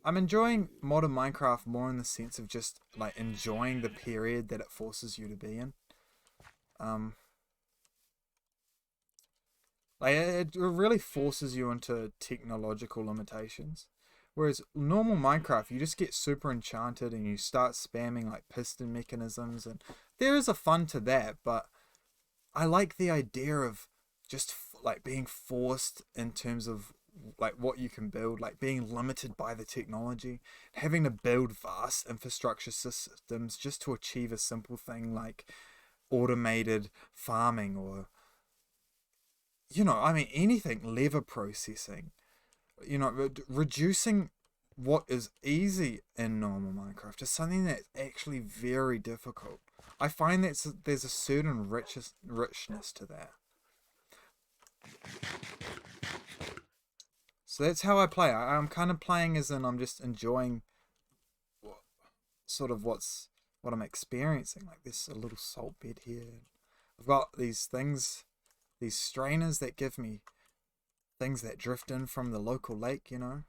I'm enjoying modern Minecraft more in the sense of just like enjoying the period that it forces you to be in. Um, like it really forces you into technological limitations. Whereas normal Minecraft, you just get super enchanted and you start spamming like piston mechanisms, and there is a fun to that. But I like the idea of just like being forced in terms of like what you can build, like being limited by the technology, having to build vast infrastructure systems just to achieve a simple thing like automated farming or, you know, I mean, anything, lever processing, you know, reducing what is easy in normal Minecraft to something that's actually very difficult. I find that there's a certain richness to that. So that's how I play. I'm kind of playing as in I'm just enjoying sort of what I'm experiencing. Like there's a little salt bed here. I've got these things, these strainers that give me things that drift in from the local lake, you know.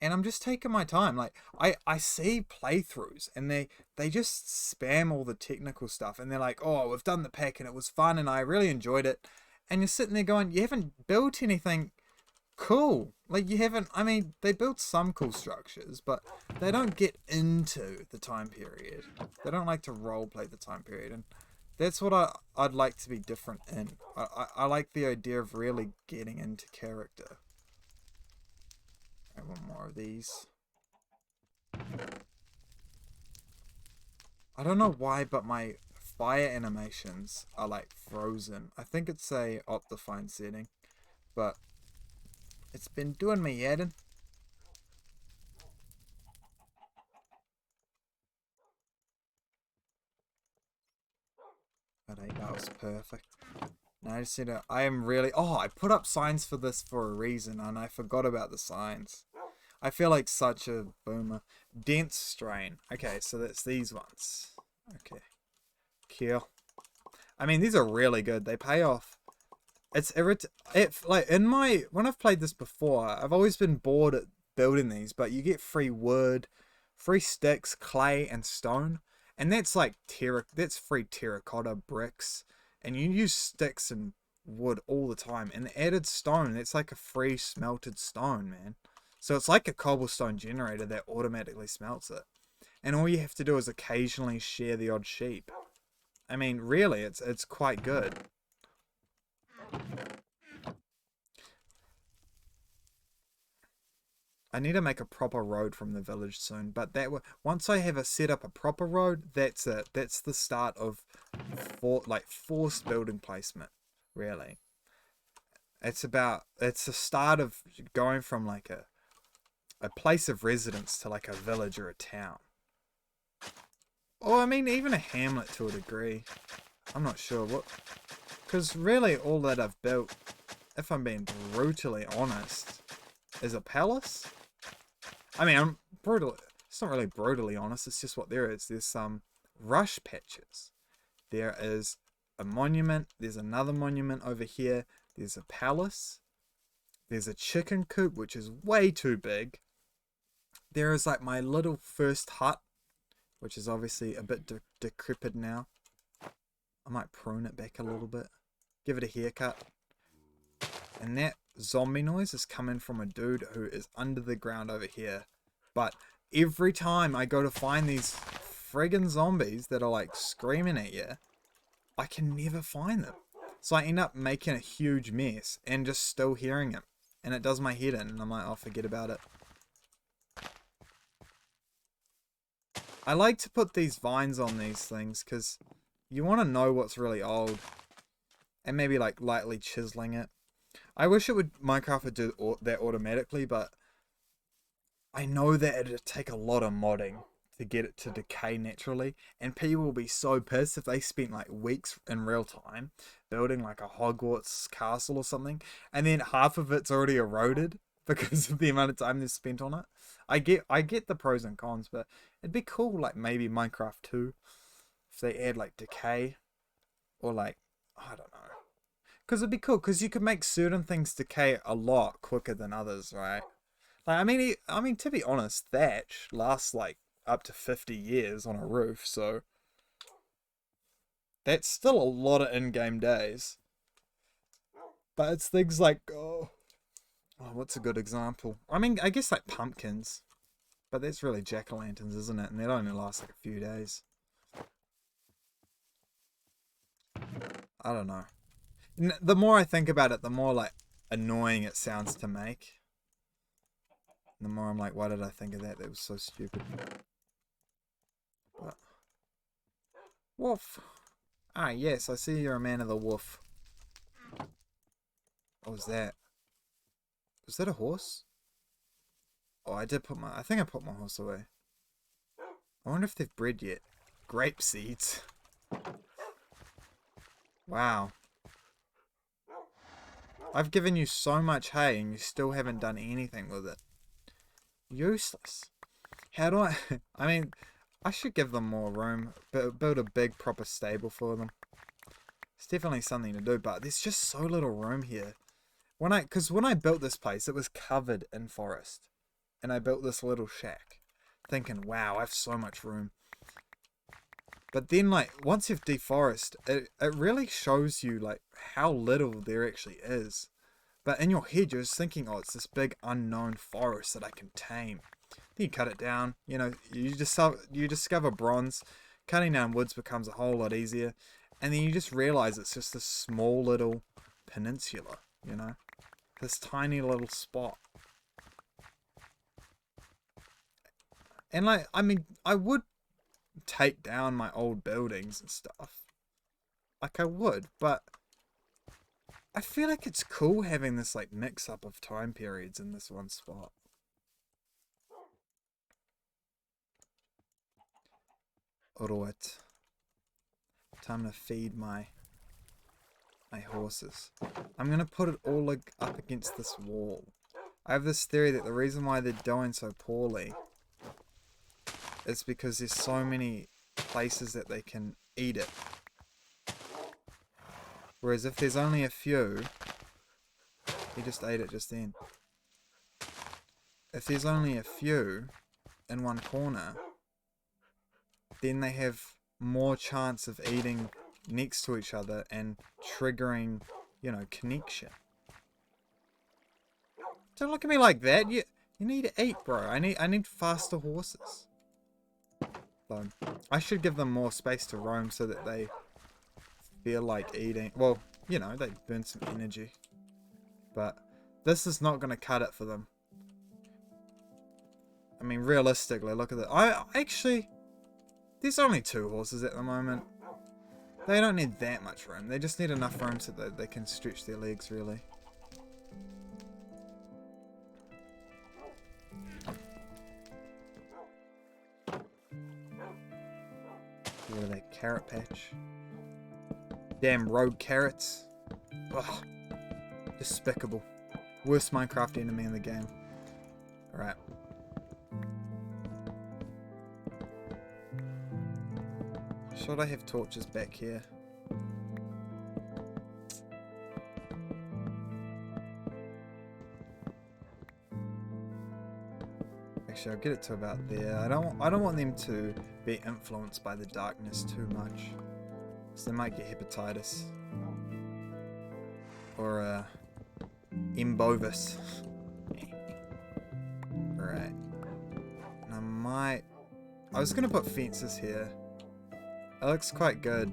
And I'm just taking my time. Like I see playthroughs and they just spam all the technical stuff and they're like, oh, we've done the pack and it was fun and I really enjoyed it. And you're sitting there going, you haven't built anything cool. Like you haven't. I mean, they built some cool structures, but they don't get into the time period. They don't like to roleplay the time period, and that's what I'd like to be different in. I like the idea of really getting into character. I want more of these. I don't know why, but my fire animations are like frozen. I think it's a Optifine setting, but it's been doing me head. Alright, that was perfect. Now I just need to. I am really. Oh, I put up signs for this for a reason, and I forgot about the signs. I feel like such a boomer. Dense strain. Okay, so that's these ones. Okay. Kill. I mean, these are really good. They pay off. It's like in my when I've played this before, I've always been bored at building these, but you get free wood, free sticks, clay, and stone, and that's like that's free terracotta bricks, and you use sticks and wood all the time, and the added stone, that's like a free smelted stone, man. So it's like a cobblestone generator that automatically smelts it, and all you have to do is occasionally shear the odd sheep. I mean, really, it's quite good. I need to make a proper road from the village soon, but once I have set up a proper road, that's it. That's the start of forced building placement, really. It's the start of going from like a place of residence to like a village or a town. Or I mean even a hamlet to a degree. I'm not sure what, because really all that I've built, if I'm being brutally honest, is a palace. I mean, I'm brutal. It's not really brutally honest. It's just what there is. There's some rush patches. There is a monument. There's another monument over here. There's a palace. There's a chicken coop, which is way too big. There is like my little first hut, which is obviously a bit decrepit now. I might prune it back a little bit. Give it a haircut. And that zombie noise is coming from a dude who is under the ground over here. But every time I go to find these friggin' zombies that are like screaming at you, I can never find them. So I end up making a huge mess and just still hearing him. And it does my head in and I'm like, oh, forget about it. I like to put these vines on these things because you want to know what's really old. and maybe like lightly chiseling it. I wish Minecraft would do that automatically, but I know that it'd take a lot of modding to get it to decay naturally, and people will be so pissed if they spent like weeks in real time building like a Hogwarts castle or something, and then half of it's already eroded because of the amount of time they've spent on it. I get the pros and cons, but it'd be cool like maybe Minecraft 2 if they add like decay or like I don't know. Because it'd be cool because you could make certain things decay a lot quicker than others, right? Like, I mean, to be honest, thatch lasts like up to 50 years on a roof, so that's still a lot of in-game days. But it's things like, what's a good example? I mean, I guess like pumpkins, but that's really jack-o'-lanterns, isn't it? And that only lasts like a few days. I don't know. The more I think about it, the more like annoying it sounds to make. The more I'm like, why did I think of that? That was so stupid. But wolf. Ah, yes, I see you're a man of the wolf. What was that? Was that a horse? Oh, I think I put my horse away. I wonder if they've bred yet. Grape seeds. Wow. I've given you so much hay and you still haven't done anything with it. Useless. How do I... I mean, I should give them more room. Build a big proper stable for them. It's definitely something to do, but there's just so little room here. Because when I built this place, it was covered in forest. And I built this little shack. Thinking, wow, I have so much room. But then, like, once you've deforested, it really shows you, like, how little there actually is. But in your head, you're just thinking, oh, it's this big unknown forest that I can tame. Then you cut it down, you know, you discover bronze. Cutting down woods becomes a whole lot easier. And then you just realize it's just this small little peninsula, you know? This tiny little spot. And, like, I mean, I would take down my old buildings and stuff. Like, I would, but I feel like it's cool having this, like, mix-up of time periods in this one spot. Alright. Time to feed my horses. I'm going to put it all, like, up against this wall. I have this theory that the reason why they're doing so poorly is because there's so many places that they can eat it. Whereas if there's only a few, he just ate it just then. If there's only a few in one corner, then they have more chance of eating next to each other and triggering, you know, connection. Don't look at me like that. You need to eat, bro. I need faster horses. So I should give them more space to roam so that they feel like eating. Well, you know, they burn some energy. But this is not going to cut it for them. I mean, realistically, look at that. I actually, there's only 2 horses at the moment. They don't need that much room. They just need enough room so that they can stretch their legs, really. Get rid of that carrot patch. Damn rogue carrots. Ugh. Despicable. Worst Minecraft enemy in the game. Alright. Should I have torches back here? Actually, I'll get it to about there. I don't want them to be influenced by the darkness too much. So they might get hepatitis. Or embovis. Alright. And I was gonna put fences here. It looks quite good.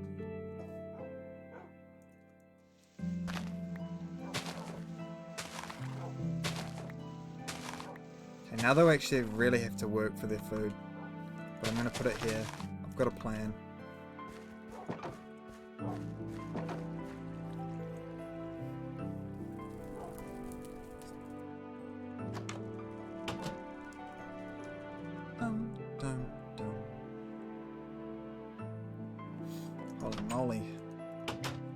Okay, now they'll actually really have to work for their food. But I'm gonna put it here. I've got a plan. Dum, dum. Holy moly.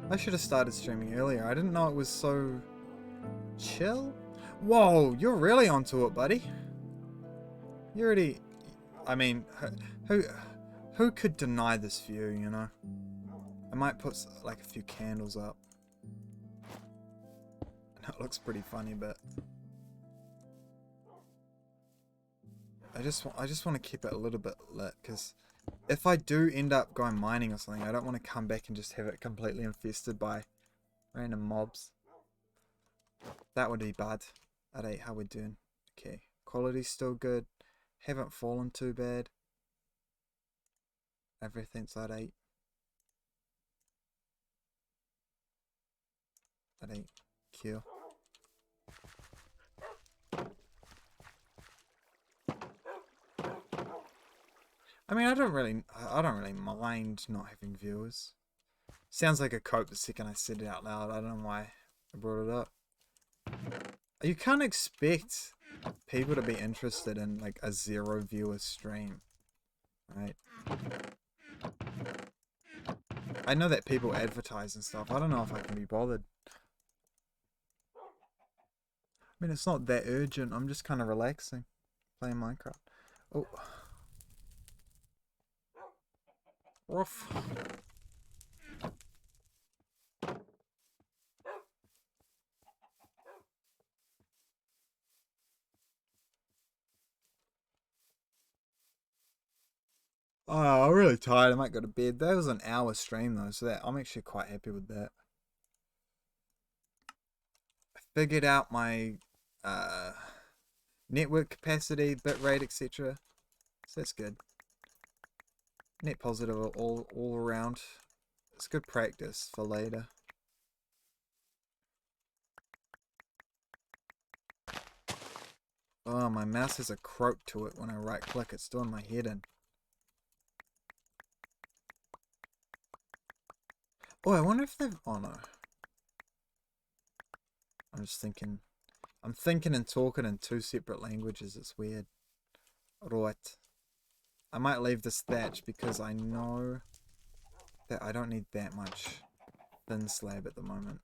I should have started streaming earlier. I didn't know it was so chill. Whoa, you're really onto it, buddy. You already... I mean, who could deny this view, you know? I might put like a few candles up. That looks pretty funny, but I just want to keep it a little bit lit, because if I do end up going mining or something, I don't want to come back and just have it completely infested by random mobs. That would be bad. At 8, how we doing? Okay, quality's still good. Haven't fallen too bad. Everything's at 8. At 8. Kill. I mean, I don't really mind not having viewers. Sounds like a cope the second I said it out loud. I don't know why I brought it up. You can't expect people to be interested in like a 0 viewer stream, right? I know that people advertise and stuff. I don't know if I can be bothered. I mean, it's not that urgent. I'm just kind of relaxing, playing Minecraft. Oh. Woof. Oh, I'm really tired. I might go to bed. That was an hour stream though, so that I'm actually quite happy with that. I figured out my network capacity, bitrate, etc. So that's good. Net positive all around. It's good practice for later. Oh, my mouse has a croak to it when I right click. It's doing my head in. Oh, I wonder if they've... Oh, no. I'm just thinking... I'm thinking and talking in 2 separate languages. It's weird. Right. I might leave this thatch because I know that I don't need that much thin slab at the moment.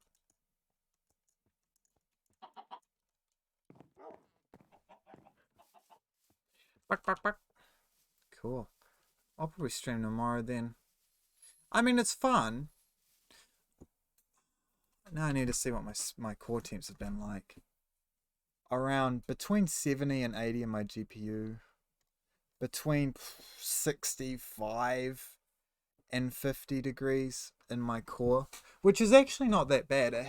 Bark, bark, bark. Cool. I'll probably stream tomorrow then. I mean, it's fun. Now I need to see what my core temps have been like. Around between 70 and 80 in my GPU. Between 65 and 50 degrees in my core, which is actually not that bad. I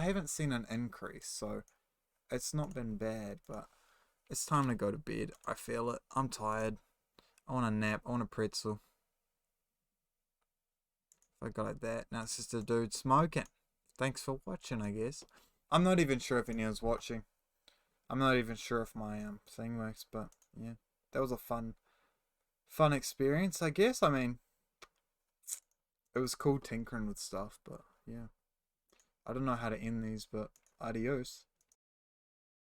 haven't seen an increase, so it's not been bad, but it's time to go to bed. I feel it. I'm tired. I want a nap. I want a pretzel. If I go like that, now it's just a dude smoking. Thanks for watching, I guess. I'm not even sure if anyone's watching. I'm not even sure if my thing works, but yeah, that was a fun experience, I guess. I mean, it was cool tinkering with stuff, but yeah. I don't know how to end these, but adios.